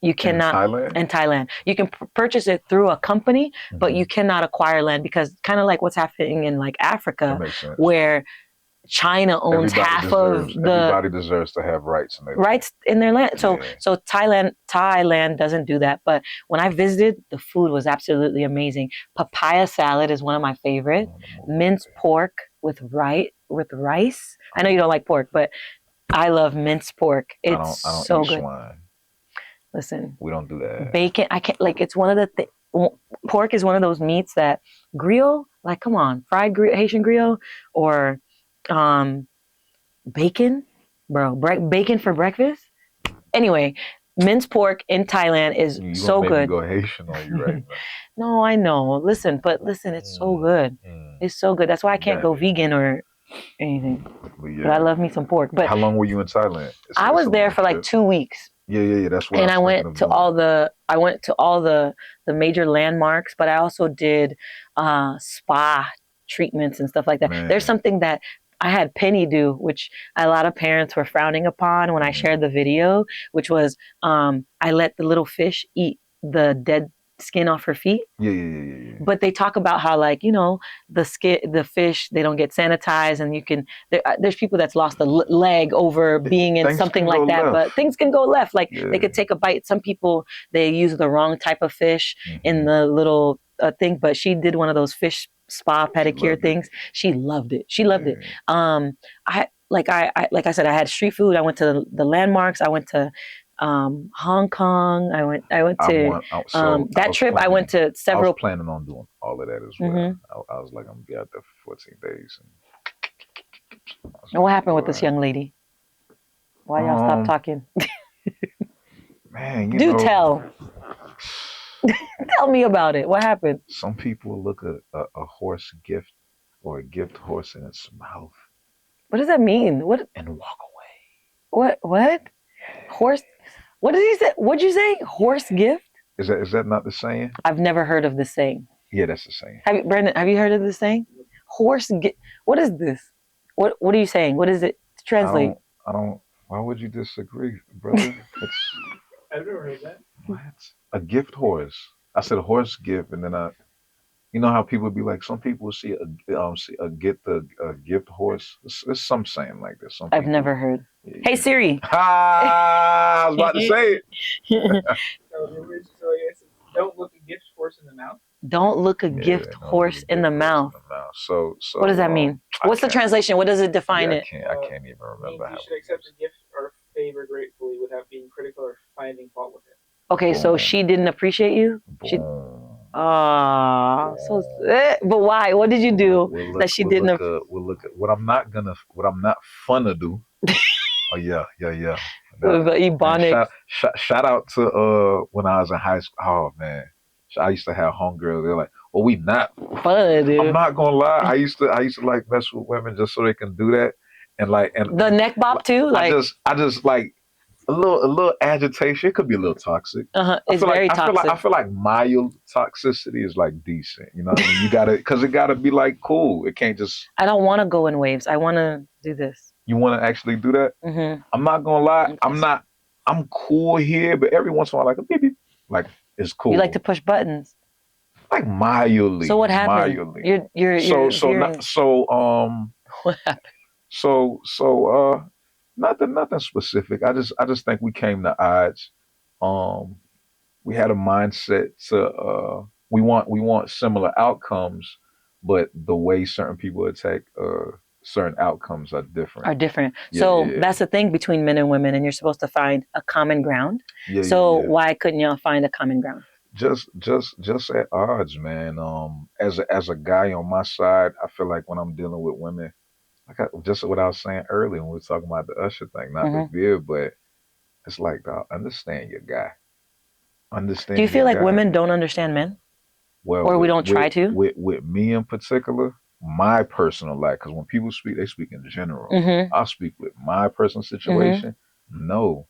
You cannot Thailand? in Thailand. You can purchase it through a company, but Mhm. you cannot acquire land because kind of like what's happening in like That Africa, makes sense. where China owns half of the everybody deserves to have rights in their rights in their land. So Yeah. so Thailand doesn't do that. But when I visited, the food was absolutely amazing. Papaya salad is one of my favorite. Minced pork with rice. I know you don't like pork, but I love minced pork. I It's don't so eat good. swine. Listen, We don't do that. bacon. I can't like. It's one of the pork is one of those meats that grill. Like, come on, fried Haitian grill or bacon, bro. Bacon for breakfast. Anyway, minced pork in Thailand is You so gonna make me good. go Haitian on you right No, I know. Listen, it's so good. now. It's so good. That's why I can't go Got it. vegan or anything. But But yeah. I love me some pork. But How long were you in Thailand? I was there for like 2 weeks. Yeah. That's what And I I was went thinking to of all the major landmarks, but I also did spa treatments and stuff like that. Man. There's something that I had Penny do, which a lot of parents were frowning upon when I shared the video, which was I let the little fish eat the dead skin off her feet. Yeah. But they talk about how, like, the fish, they don't get sanitized, and there's people that's lost a leg over being in Things something can like go that. left. But things can go left. Like Yeah. they could take a bite. Some people, they use the wrong type of fish in Mhm. the little thing. But she did one of those fish spa pedicure loved it. things. She loved it. She loved it. Like I said, I had street food. I went to the landmarks. I went to Hong Kong. I went to that trip. I went to I several. was planning on doing all of that as well. Mhm. I was like, I'm gonna be out there for 14 days. And what happened with this young lady? Why y'all stop talking? Man, Do tell. Tell me about it. What happened? Some people look at a horse gift or a gift horse in its mouth What does that mean? What? and walk away. What? Horse? What did he say? What'd you say? Horse gift? Is that not the saying? I've never heard of this saying. Yeah, that's the saying. Brandon, have you heard of this saying? Horse gift. What is this? What are you saying? What is it? Translate. I don't. Why would you disagree, brother? I've never heard that. What? A gift horse. I said horse gift, and then you know how people be like, some people see a gift horse. It's some saying like this. Some I've people- never heard. Yeah. Hey Siri. I was about to say it. So the original, so I guess, don't look a gift horse in the mouth. Don't look a Yeah, gift don't horse look a in the gift horse mouth. in the mouth. So What does that mean? What's the translation? What does it define it? I can't even Means remember how. you should accept a gift or favor gratefully without being critical or finding fault with it. Okay, so she didn't appreciate you? She Boom. but why? What did you do We'll that she didn't We'll look at what I'm not fun to do. Oh yeah. with the Man, Ebonics. shout out to when I was in high school. Oh man, I used to have homegirls. They're like, "Well, we not." Fun, I'm dude. not gonna lie. I used to like mess with women just so they can do that, and like, and The neck bop too, like I just like a little agitation. It could be a little toxic. it's very toxic. I feel like mild toxicity is like decent. You know what I mean? You gotta, cause it gotta be like cool. It can't just. I don't want to go in waves. I want to do this. You want to actually do that? Mm-hmm. I'm not gonna lie. Okay. I'm not. I'm cool here, but every once in a while, like a baby, like it's cool. You like to push buttons. like mildly. So what happened? Mildly. You're what happened? Nothing specific. I just think we came to odds. Um, we had a mindset to we want similar outcomes, but the way certain people attack certain outcomes are different. Are different. Yeah, So yeah. that's the thing between men and women, and you're supposed to find a common ground. Yeah, So yeah. why couldn't y'all find a common ground? Just at odds, man. As a guy on my side, I feel like when I'm dealing with women, just what I was saying earlier when we were talking about the Usher thing, not the beer, but it's like, dog, understand your guy. Understand. Do you feel your like guy. women don't understand men? Well, or we don't try to? With me in particular, my personal life, because when people speak, they speak in general. Mm-hmm. I'll speak with my personal situation. No,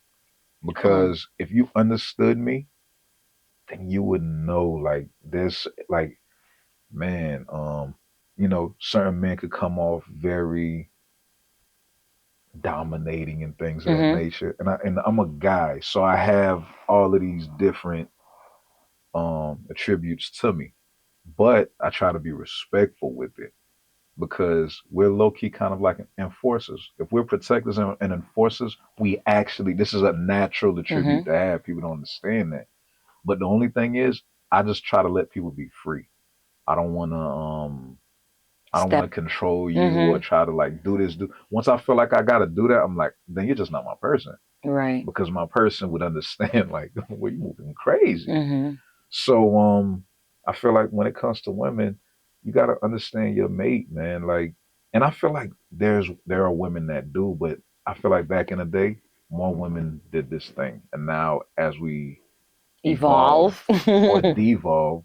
because if you understood me, then you would know, like, this, like, man, certain men could come off very dominating and things of that nature, and I'm a guy, so I have all of these different attributes to me, but I try to be respectful with it because we're low key kind of like enforcers. If we're protectors and enforcers, we actually, this is a natural attribute to have. People don't understand that, but the only thing is, I just try to let people be free. I don't want to control you or try to like do this. Once I feel like I gotta do that, I'm like, then you're just not my person. Right. Because my person would understand, like, well, you moving crazy. Mm-hmm. So I feel like when it comes to women, you gotta understand your mate, man. Like, and I feel like there are women that do, but I feel like back in the day, more women did this thing, and now as we evolve or devolve,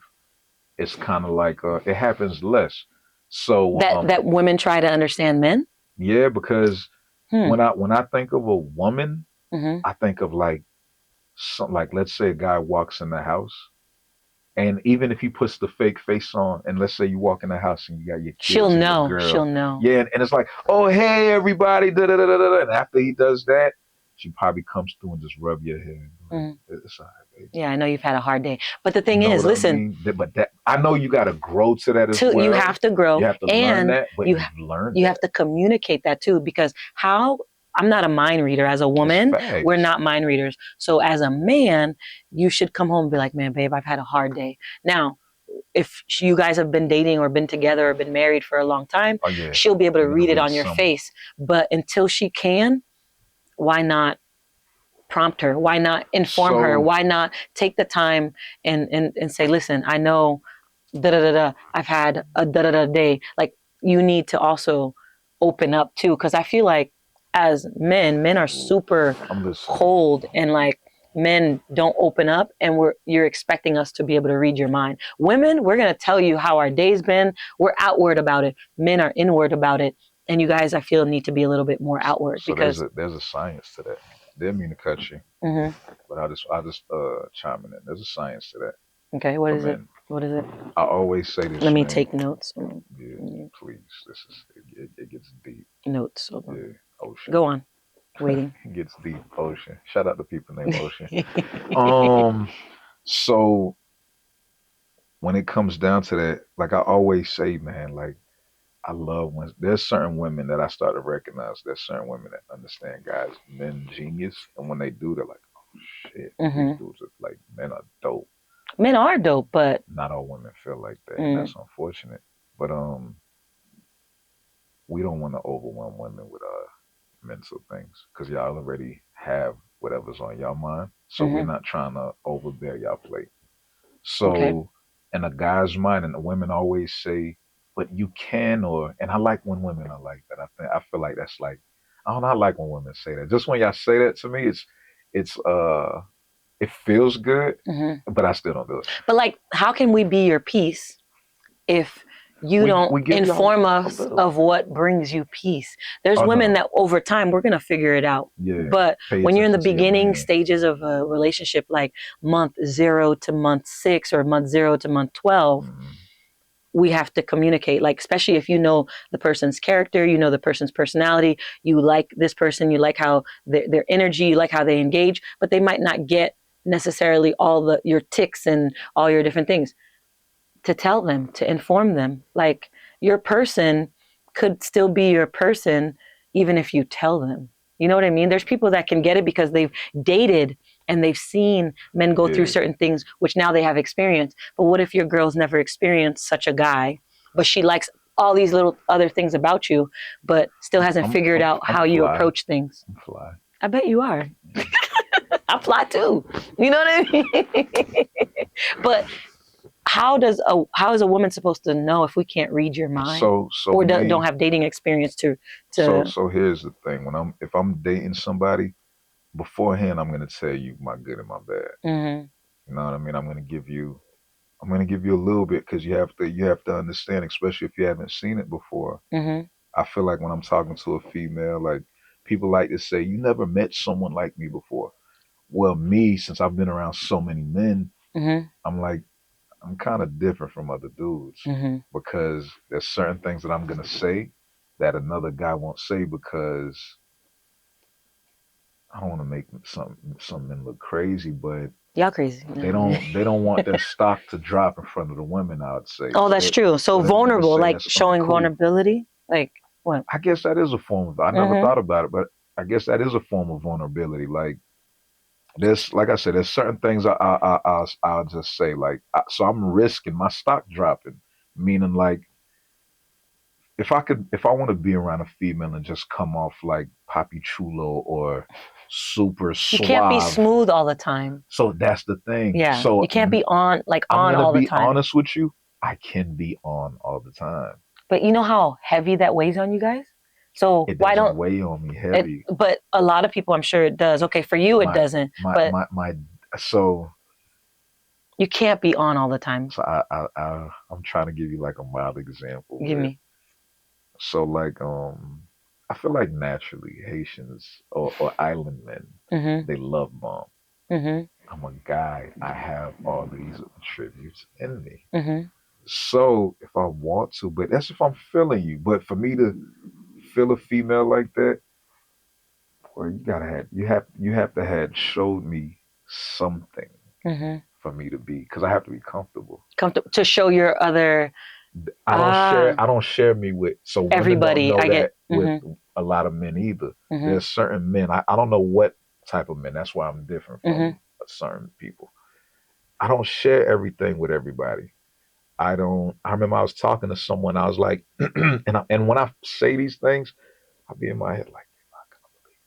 it's kind of like it happens less. So that women try to understand men. Yeah, because when I think of a woman, I think of like let's say a guy walks in the house, and even if he puts the fake face on, and let's say you walk in the house and you got your kids, she'll and know. your girl, she'll know. Yeah, and it's like, oh hey everybody, da da da da da. And after he does that, she probably comes through and just rub your hair. It's all right, baby. Yeah, I know you've had a hard day, but the thing is, listen. But I know you got to grow to that as well. You have to grow. You have to learn that, but you have to communicate that too, because I'm not a mind reader. As a woman, we're not mind readers. So as a man, you should come home and be like, man, babe, I've had a hard day. Now, if you guys have been dating or been together or been married for a long time, she'll be able to read it on your face. But until she can, why not prompt her? Why not inform her? Why not take the time and say, listen, I know I've had a day. Like, you need to also open up too, because I feel like as men are super cold, and like men don't open up, and you're expecting us to be able to read your mind. Women, we're gonna tell you how our day's been. We're outward about it. Men are inward about it, and you guys, I feel, need to be a little bit more outward. So because there's a science to that. Didn't mean to cut you, but I just chiming in. There's a science to that. Okay, what is it? What is it? I always say this. Let me take notes. Yeah, please. This is it gets deep. Notes. Yeah, Ocean. Go on. Waiting. It gets deep. Ocean. Shout out to people named Ocean. So when it comes down to that, like I always say, man, like I love when there's certain women that I start to recognize. There's certain women that understand guys, men genius, and when they do, they're like, oh shit, these dudes are like, men are dope. Men are dope, but not all women feel like that. And that's unfortunate. But we don't want to overwhelm women with mental things, because y'all already have whatever's on y'all mind. So we're not trying to overbear y'all plate. So in a guy's mind, and the women always say, but you can, and I like when women are like that. I feel like that's like, I like when women say that. Just when y'all say that to me, it's it feels good, Mm-hmm. but I still don't do it. But like, how can we be your peace if you don't We give y'all inform a us little. of what brings you peace? There's Oh, women no. that over time we're gonna figure it out. Yeah. But Pay when you're in the attention to your beginning man. stages of a relationship, like month 0 to month 6 or month 0 to month 12, Mhm. we have to communicate. Like, especially if you know the person's character, you know the person's personality, you like this person, you like how their energy, you like how they engage, but they might not get necessarily all your ticks and all your different things. To tell them, to inform them, like, your person could still be your person even if you tell them. You know what I mean? There's people that can get it because they've dated and they've seen men go through Yeah. certain things, which now they have experience. But what if your girl's never experienced such a guy, but she likes all these little other things about you, but still hasn't figured out how you fly. approach things? I'm fly. I bet you are. I fly too. You know what I mean? But how is a woman supposed to know if we can't read your mind, So or me, don't have dating experience to? So here's the thing: if I'm dating somebody beforehand, I'm gonna tell you my good and my bad. Mm-hmm. You know what I mean? I'm gonna give you a little bit because you have to understand, especially if you haven't seen it before. Mm-hmm. I feel like when I'm talking to a female, like, people like to say, "You never met someone like me before." Well, me, since I've been around so many men, Mm-hmm. I'm like, I'm kind of different from other dudes Mm-hmm. because there's certain things that I'm gonna say that another guy won't say because I don't want to make some men look crazy, but Y'all crazy. they don't want their stock to drop in front of the women. I would say. Oh, that's true. So they'll never vulnerable, say like that's showing uncool. vulnerability, like what? I guess that is a form of. I never Mhm. thought about it, but I guess that is a form of vulnerability. Like, there's, like I said, there's certain things I'll just say, like, so I'm risking my stock dropping, meaning, like, if I want to be around a female and just come off like Papi Chulo or super You suave. can't be smooth all the time. So that's the thing. Yeah. So You can't be on I'm all gonna the be time. honest with you. I can be on all the time. But you know how heavy that weighs on you guys? So It why doesn't don't weigh on me heavy. but a lot of people, I'm sure it does. Okay, for you it doesn't. But So you can't be on all the time. I'm trying to give you like a mild example. Give me. So, like, I feel like naturally Haitians or island men, Mm-hmm. they love bomb. Mm-hmm. I'm a guy. I have all these attributes in me. Mm-hmm. So if I want to, but that's if I'm feeling you. But for me to feel a female like that, well, you have to have showed me something Mm-hmm. for me to be, because I have to be comfortable. To show your other. I don't share me with, so women Everybody. don't know I that get. with Mm-hmm. a lot of men either. Mm-hmm. There's certain men, I don't know what type of men. That's why I'm different from certain people. I don't share everything with everybody. I remember I was talking to someone. I was like, and when I say these things, I'll be in my head like,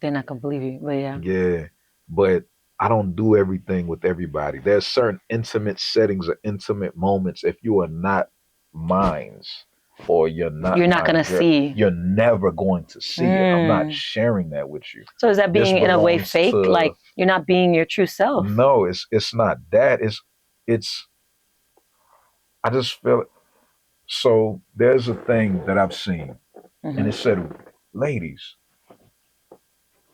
They're not gonna believe you, but yeah. yeah, but I don't do everything with everybody. There's certain intimate settings or intimate moments. If you are not mine's, or you're not gonna see. you're never going to see it. I'm not sharing that with you. So is that being in a way fake? Like, you're not being your true self? No, it's not that. It's I just feel it. So there's a thing that I've seen, and it said, ladies,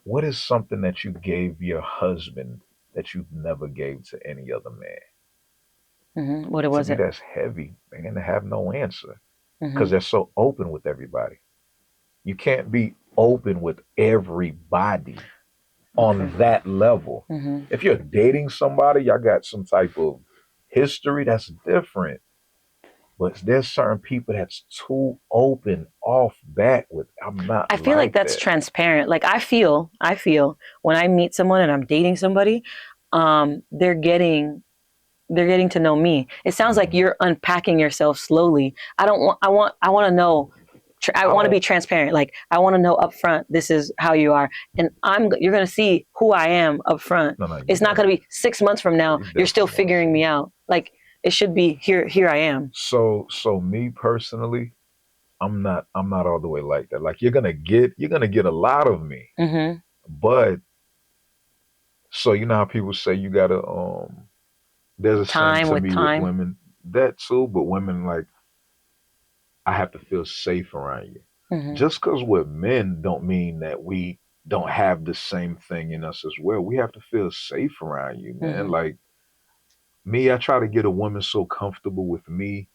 what is something that you gave your husband that you never gave to any other man? What was it? That's heavy. They're going to have no answer because they're so open with everybody. You can't be open with everybody on that level. If you're dating somebody, y'all got some type of history, that's different. But there's certain people that's too open off bat with. I'm not. I feel like that's transparent. Like, I feel when I meet someone and I'm dating somebody, they're getting to know me. It sounds like you're unpacking yourself slowly. I want to know. I want to be transparent. Like, I want to know up front, this is how you are, and you're gonna see who I am up front. No, it's not gonna be 6 months from now. You're still figuring me out. Like, it should be here I am. So me personally, I'm not all the way like that. Like, you're gonna get a lot of me, but So you know how people say you gotta there's a saying Time to with me with time. women that too, but women like I have to feel safe around you. Hmm. Just because we're men don't mean that we don't have the same thing in us as well. We have to feel safe around you, man. Hmm. Like me, I try to get a woman so comfortable with me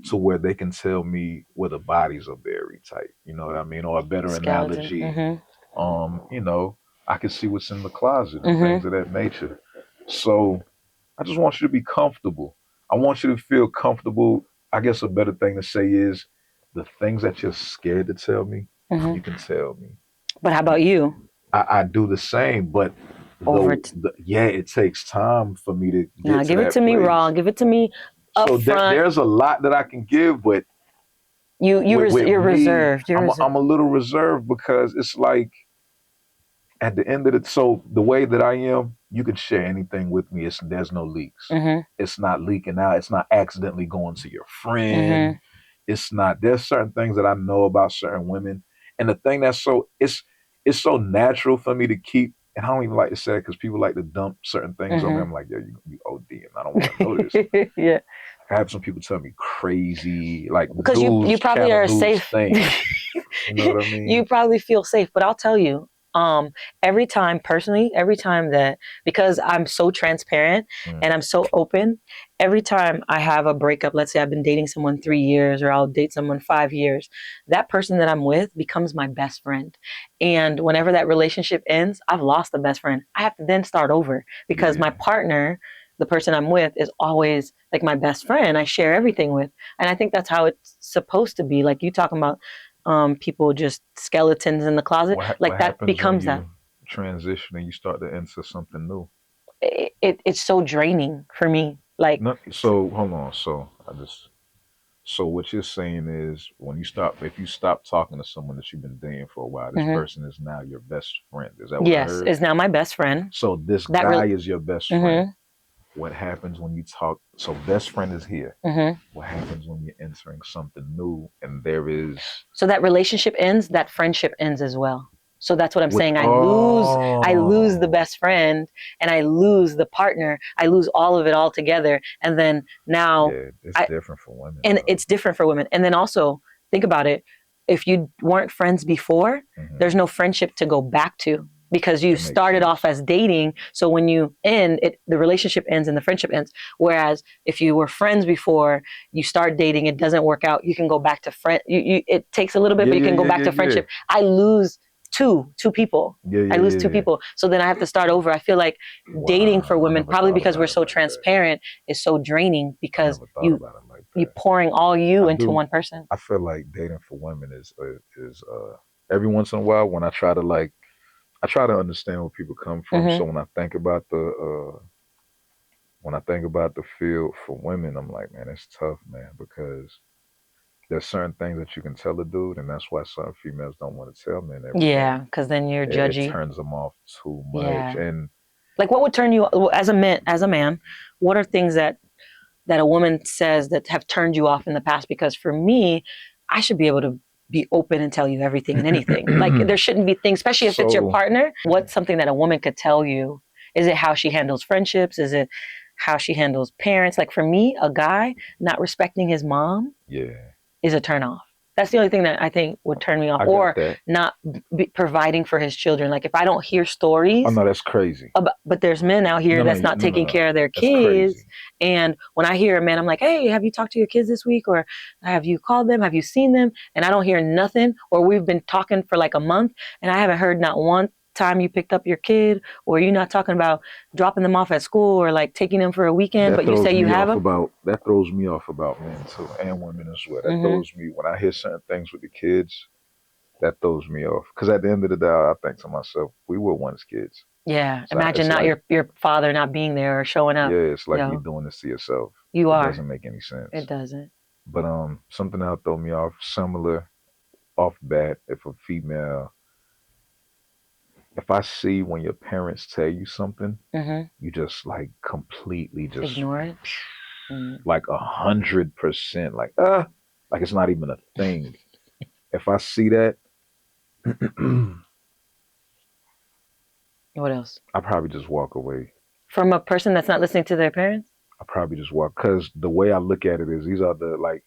to where they can tell me where the bodies are buried type. You know what I mean? Or a better Skeleton. analogy, Hmm. you know, I can see what's in the closet and Hmm. things of that nature. So I just want you to be comfortable. I want you to feel comfortable. I guess a better thing to say is the things that you're scared to tell me, Hmm. you can tell me. But how about you? I do the same, but Over. yeah, it takes time for me to Now get to give it that to me raw. place. Give it to me up So front. there's a lot that I can give, but with You're me, reserved. You're reserved. I'm a little reserved because it's like at the end of the so the way that I am, you can share anything with me. There's no leaks. Hmm. It's not leaking out. It's not accidentally going to your Hmm. friend. It's not. There's certain things that I know about certain women, and the thing that's so it's so natural for me to keep. And I don't even like to say it because people like to dump certain things on me. Hmm. I'm like, yo, you OD, and I don't want to know this. Yeah. I have some people tell me crazy, like Because you news, probably channel are news safe. things. You know what I You mean? probably feel safe, but I'll tell you, every time personally, every time that because I'm so transparent Mm, and I'm so open, every time I have a breakup, let's say I've been dating someone 3 years or I'll date someone 5 years, that person that I'm with becomes my best friend. And whenever that relationship ends, I've lost the best friend. I have to then start over because my yeah. partner, the person I'm with, is always like my best friend. I share everything with. And I think that's how it's supposed to be. Like you talking about people just skeletons in the closet, What like that happens when becomes that. you transition and you start to enter something new? It's so draining for me. Like, No, so hold on. So I just so what you're saying is when you stop, if you stop talking to someone that you've been dating for a while, this mhm, person is now your best friend. Is that what I yes, heard? is now my best friend. So this That guy real, is your best friend. hmm What happens when you talk? So best friend is here. hmm What happens when you're entering something new and there is so that relationship ends, that friendship ends as well. So that's what I'm what? saying. I lose the Oh, best friend, and I lose the partner. I lose all of it all together, and then now yeah, it's I different for women and though. it's different for women. And then also think about it: if you weren't friends before, Hmm. there's no friendship to go back to because you That makes started sense. off as dating. So when you end it, the relationship ends and the friendship ends. Whereas if you were friends before, you start dating, it doesn't work out, you can go back to friend. It takes a little bit, Yeah, but you yeah, can go yeah, back yeah, to yeah, friendship. I lose two people. yeah, I yeah, lose yeah, two yeah. people. So then I have to start over. I feel like dating for Wow, I women, never probably thought because we're about it so like that. transparent, is so draining I because never thought about it like you that. pouring all I you into do. one person. I feel like dating for women is every once in a while when I try to like I try to understand where people come from. Hmm. So when I think about the field for women, I'm like, man, it's tough, man, because there's certain things that you can tell a dude, and that's why some females don't want to tell men everything. Yeah, because then you're It judgy. turns them off too much, Yeah. and Like what would turn you as a man? As a man, what are things that a woman says that have turned you off in the past? Because for me, I should be able to be open and tell you everything and anything. Like there shouldn't be things, especially if it's your so partner. What's something that a woman could tell you? Is it how she handles friendships? Is it how she handles parents? Like for me, a guy not respecting his mom yeah, is a turn off. That's the only thing that I think would turn me off, I got or that. not providing for his children. Like if I don't hear Oh stories no, that's crazy. about, but there's men out here No, no, that's not no, no, taking no. care of their That's kids. crazy. And when I hear a man, I'm like, hey, have you talked to your kids this week? Or have you called them? Have you seen them? And I don't hear nothing. Or we've been talking for like a month and I haven't heard not one time you picked up your kid, or you're not talking about dropping them off at school or like taking them for a weekend, but you say you have them. That throws me off about men too and women as well. That Mm-hmm. throws me when I hear certain things with the kids. That throws me off because at the end of the day, I think to myself, we were once kids. Yeah. Imagine It's not like your father not being there or showing up. yeah, it's like you're Yo, doing this to yourself. you It are. doesn't make any sense. It doesn't. But something that'll throw me off similar off bat if a female if I see when your parents tell you something, Mm-hmm. you just like completely just Ignore it. Mm. like 100%, like it's not even a thing. If I see that, What else? I probably just walk away. From a person that's not listening to their parents? I probably just walk because the way I look at it is these are the like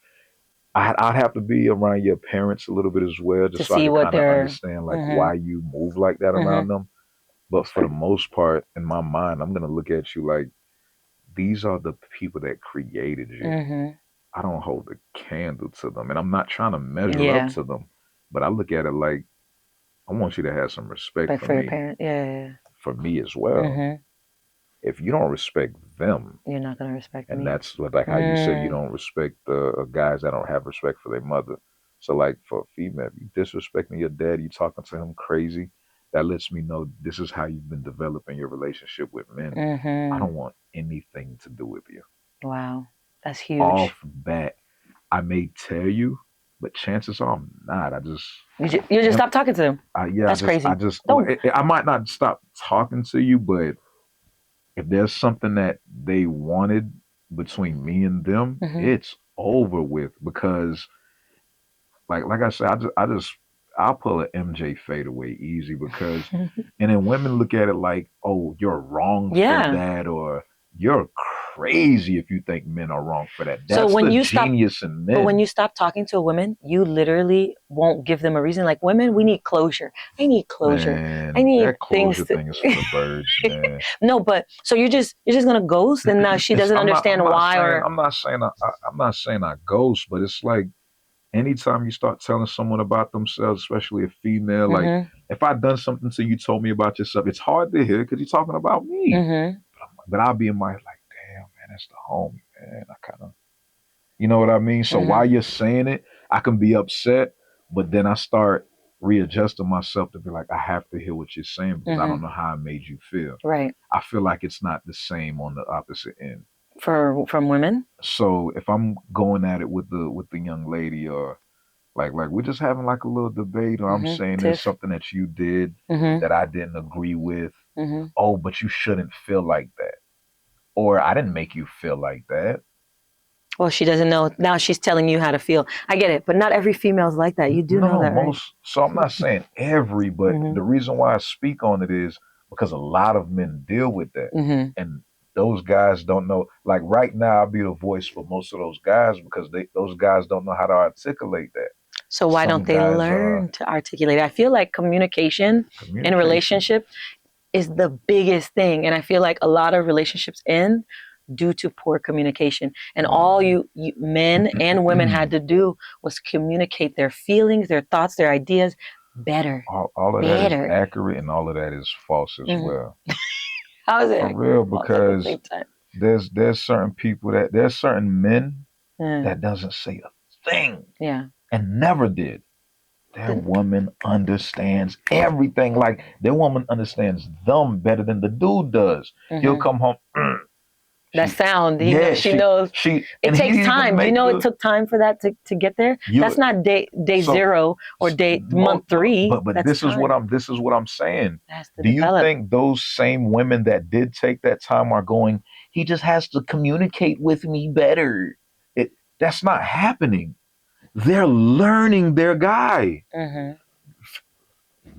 I'd have to be around your parents a little bit as well, To just so I see could what kind of they're. understand like Mm-hmm. why you move like that around Mm-hmm. them. But for the most part, in my mind, I'm gonna look at you like these are the people that created you. Mm-hmm. I don't hold a candle to them, and I'm not trying to measure up Yeah. to them, but I look at it like I want you to have some respect Like for for your me, parents. Yeah. for me as well. Mm-hmm. If you don't respect them, You're not gonna respect and me. that's what, like how you said you Mm. don't respect the guys that don't have respect for their mother. So like for a female, if you disrespecting your dad, you talking to him crazy, that lets me know this is how you've been developing your relationship with men. I Mm-hmm. don't want anything to do with you. Wow. That's huge. Off bat, I may tell you, but chances are I'm not. I just, You just stop talking to them. yeah, That's crazy. I just, Don't. I might not stop talking to you, but if there's something that they wanted between me and them, Mm-hmm. it's over with because like I said, I'll pull an MJ fadeaway easy because and then women look at it like, oh, you're wrong Yeah. for that, or you're crazy if you think men are wrong for that. So That's when the you stop, genius in but when men. you stop talking to a woman, you literally won't give them a reason. Like women, we need closure. I need closure. I Man, need that things closure to. thing is for the birds, man. No, but so you're just gonna ghost, and now she doesn't understand why, or. I'm not saying I ghost, but it's like anytime you start telling someone about themselves, especially a female, like Mm-hmm. if I done something to you, told me about yourself, it's hard to hear because you're talking about me. Mm-hmm. But I'll be in my head like, damn, man, that's the homie, man. I kind of, you know what I mean? So Mm-hmm. while you're saying it, I can be upset, but then I start readjusting myself to be like, I have to hear what you're saying because I Mm-hmm. don't know how it made you feel. Right. I feel like it's not the same on the opposite end. From women. So if I'm going at it with the young lady or like we're just having like a little debate, or I'm Mm-hmm. saying there's Tiff. something that you did Mm-hmm. that I didn't agree with. Mm-hmm. Oh, but you shouldn't feel like that. Or I didn't make you feel like that. Well, she doesn't know. Now she's telling you how to feel. I get it, but not every female's like that. You do know No, that, right? most so I'm not saying every, but Mm-hmm. the reason why I speak on it is because a lot of men deal with that. Mm-hmm. And those guys don't know. Like right now, I'll be the voice for most of those guys because those guys don't know how to articulate that. So why Some don't they guys learn to articulate? I feel like communication in a relationship is the biggest thing, and I feel like a lot of relationships end due to poor communication. And all you men and women had to do was communicate their feelings, their thoughts, their ideas better. All of that is accurate, and all of that is false as well. How is it for real? false at the Because same time? there's certain people there's certain men that doesn't say a thing. Yeah. And never did. Their woman understands everything. Like their woman understands them better than the dude does. He'll come home. That sound, she knows. It takes time. You know, it took time for that to get there. That's not day zero or month 3. But this is what I'm saying. Do you think those same women that did take that time are going, he just has to communicate with me better? That's not happening. They're learning their guy. Mm-hmm.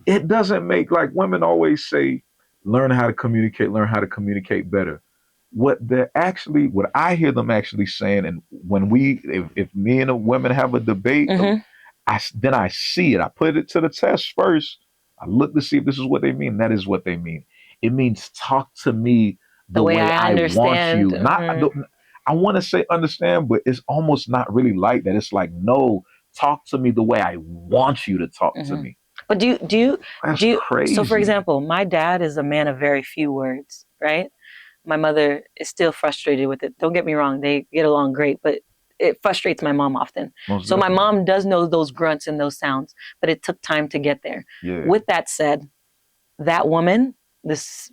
It doesn't make, like women always say, learn how to communicate better. What I hear them actually saying, and when if me and the women have a debate, then I see it. I put it to the test first. I look to see if this is what they mean. That is what they mean. It means talk to me the way I want you. I want to say understand, but it's almost not really like that. It's like, no, talk to me the way I want you to talk to me. But do you crazy. So for example, my dad is a man of very few words, right? My mother is still frustrated with it. Don't get me wrong, they get along great, but it frustrates my mom often. So my mom does know those grunts and those sounds, but it took time to get there. Yeah. With that said, that woman, this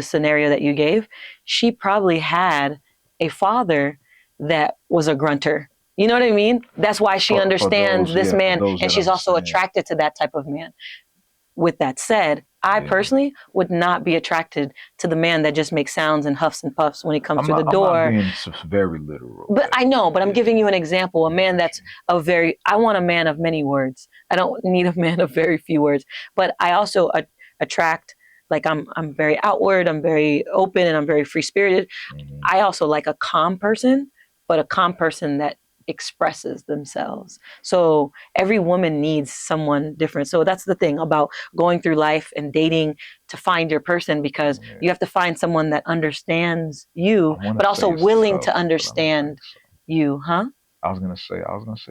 scenario that you gave, she probably had a father that was a grunter. You know what I mean? That's why she understands this man, and she's also attracted to that type of man. With that said, I personally would not be attracted to the man that just makes sounds and huffs and puffs when he comes through the door. I'm not being very literal. But I know, but I'm giving you an example. A man that's I want a man of many words. I don't need a man of very few words. But I also attract Like I'm very outward, I'm very open, and I'm very free spirited. Mhm. I also like a calm person, but a calm person that expresses themselves. So every woman needs someone different. So that's the thing about going through life and dating to find your person, because Yeah. you have to find someone that understands you, I wanna but say also it's willing tough, to but I don't understand think so. you, huh? I was gonna say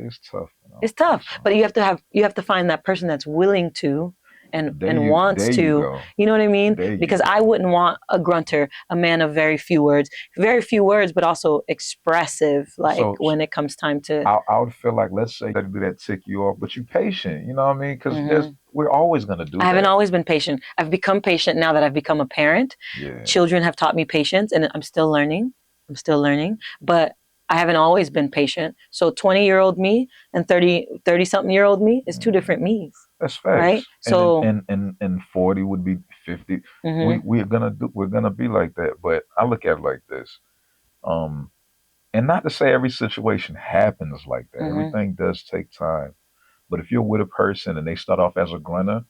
it's tough, but I It's don't think tough, so. but you have to find that person that's willing to and wants There you to, go. you know what I mean? There you Because I go. wouldn't want a grunter, a man of very few words, but also expressive. Like So when it comes time to, I would feel like, let's say that do that tick you off, but you patient. You know what I mean? Because Mhm. we're always gonna I do haven't that. always been patient. I've become patient now that I've become a parent. Yeah. Children have taught me patience, and I'm still learning. I'm still learning, but I haven't always been patient. So 20-year-old me and 30 something year old me is two Mhm. different me's, That's right? facts. And So, and 40 would be 50. mhm, We're gonna be like that. But I look at it like this. Um, and not to say every situation happens like that. mhm, Everything does take time. But if you're with a person and they start off as a grunter,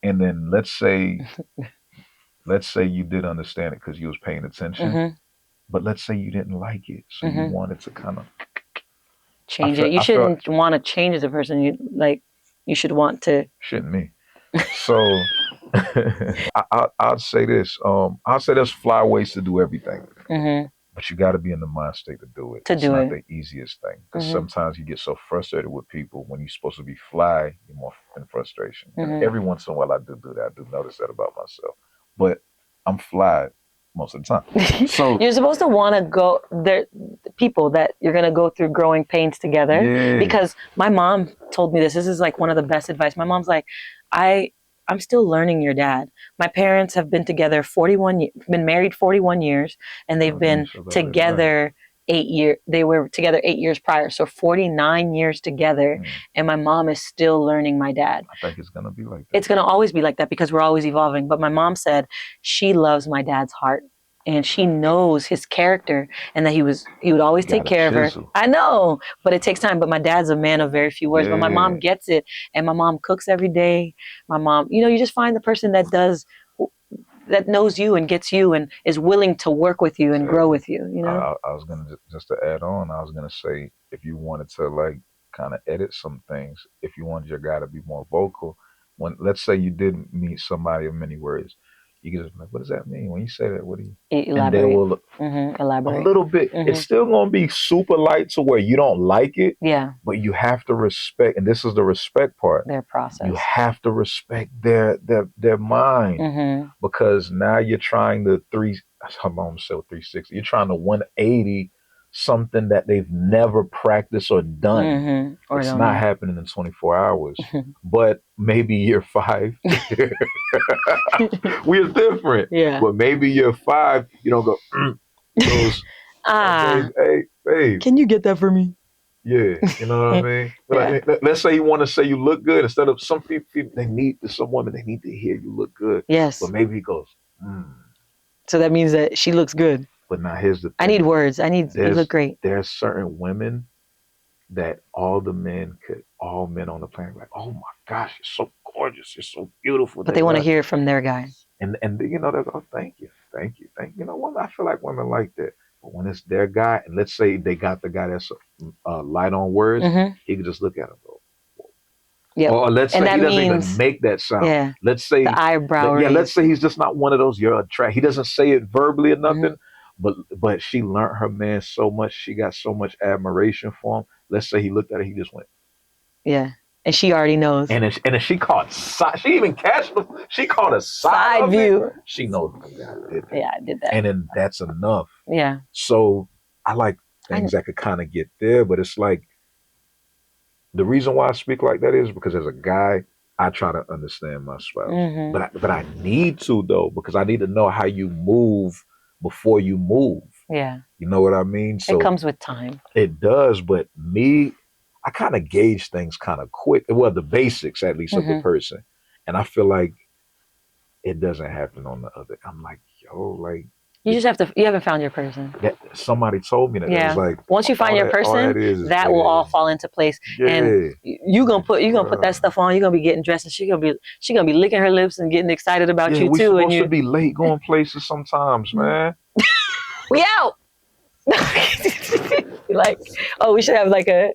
and then let's say you did understand it because you was paying attention, mhm, but let's say you didn't like it, so you mhm. wanted to kind of. Change it. You I felt shouldn't want to change the person. You should want to. shouldn't me. So I'd say this. I'd say there's fly ways to do everything, Mhm. but you got to be in the mind state to do it. To It's do not it. the easiest thing because Mhm. sometimes you get so frustrated with people when you're supposed to be fly. You're more in frustration, and Mhm. every once in a while I do that. I do notice that about myself, but I'm fly most of the time. So You're supposed to want to go there. People that you're gonna go through growing pains together. yeah, Because my mom told me this. This is like one of the best advice. My mom's like, I. I'm still learning your dad. My parents have been together been married 41 years, and they've oh, dang, been so about live life. together 8 years. They were together 8 years prior, so 49 years together. Mm, And my mom is still learning my dad. I think it's gonna be like that. It's going to always be like that because we're always evolving. But my mom said she loves my dad's heart, and she knows his character, and that he would always You take got a care of her. chisel. I know, but it takes time. But my dad's a man of very few words. But my Yeah, mom gets it, and my mom cooks every day. My mom, you just find the person that knows you and gets you and is willing to work with you and grow exactly. with you. You know. I was gonna just to add on. I was gonna say if you wanted to like kind of edit some things, if you wanted your guy to be more vocal, when let's say you did meet somebody of many words, you could just be like, what does that mean when you say that? What do you? And they Elaborate. will a Elaborate. little bit. It's still gonna be super light to where you don't like it, Yeah, but you have to respect. And this is the respect part. their You process. have to respect their mind Mm-hmm. because now you're trying to I'm almost say 360. You're trying to 180 something that they've never practiced or done. Mm-hmm. Or It's don't not know. happening in 24 hours. But maybe year 5, we're different. Yeah. But maybe year 5, you don't go. He goes, oh, babe, hey, babe, Can you get that for me? yeah, you know what I mean. But Yeah. like, let's say you want to say you look good instead of some people. Some women they need to hear you look good. Yes. But maybe he goes, So that means that she looks good. But now here's the thing. I need words. You look great. There's certain women that all men on the planet are like, oh my gosh, you're so gorgeous, you're so beautiful. But they want to hear it from their guy. And they go, oh, thank you. You know what? I feel like women like that. But when it's their guy, and let's say they got the guy that's light on words, he can just look at him and go. Yeah. Or let's say he doesn't even make that sound. Yeah. Let's say the eyebrow. Yeah. Let's say he's just not one of those. You're attracted. He doesn't say it verbally or nothing. But she learned her man so much. She got so much admiration for him. Let's say he looked at her. He just went. Yeah. And she already knows. And then she caught side. She even catched him. She caught a side view. She knows the guy did that. Yeah, I did that. And then that's enough. Yeah. So I like things that could kind of get there, but it's like the reason why I speak like that is because as a guy, I try to understand my spouse. But I need to though, because I need to know how you move before you move. Yeah. You know what I mean? So it comes with time. It does, but I kind of gauge things kind of quick. Well, the basics at least of the person. And I feel like it doesn't happen on the other. I'm like, yo, like You just have to. You haven't found your person. That somebody told me that. It Yeah. was like Once you find your all person, that is that will all fall into place. Yeah. And you gonna put that stuff on. You're gonna be getting dressed, and she gonna be licking her lips and getting excited about yeah, you we too. supposed And you, to be late going places sometimes, man. we out. Like, oh, we should have like a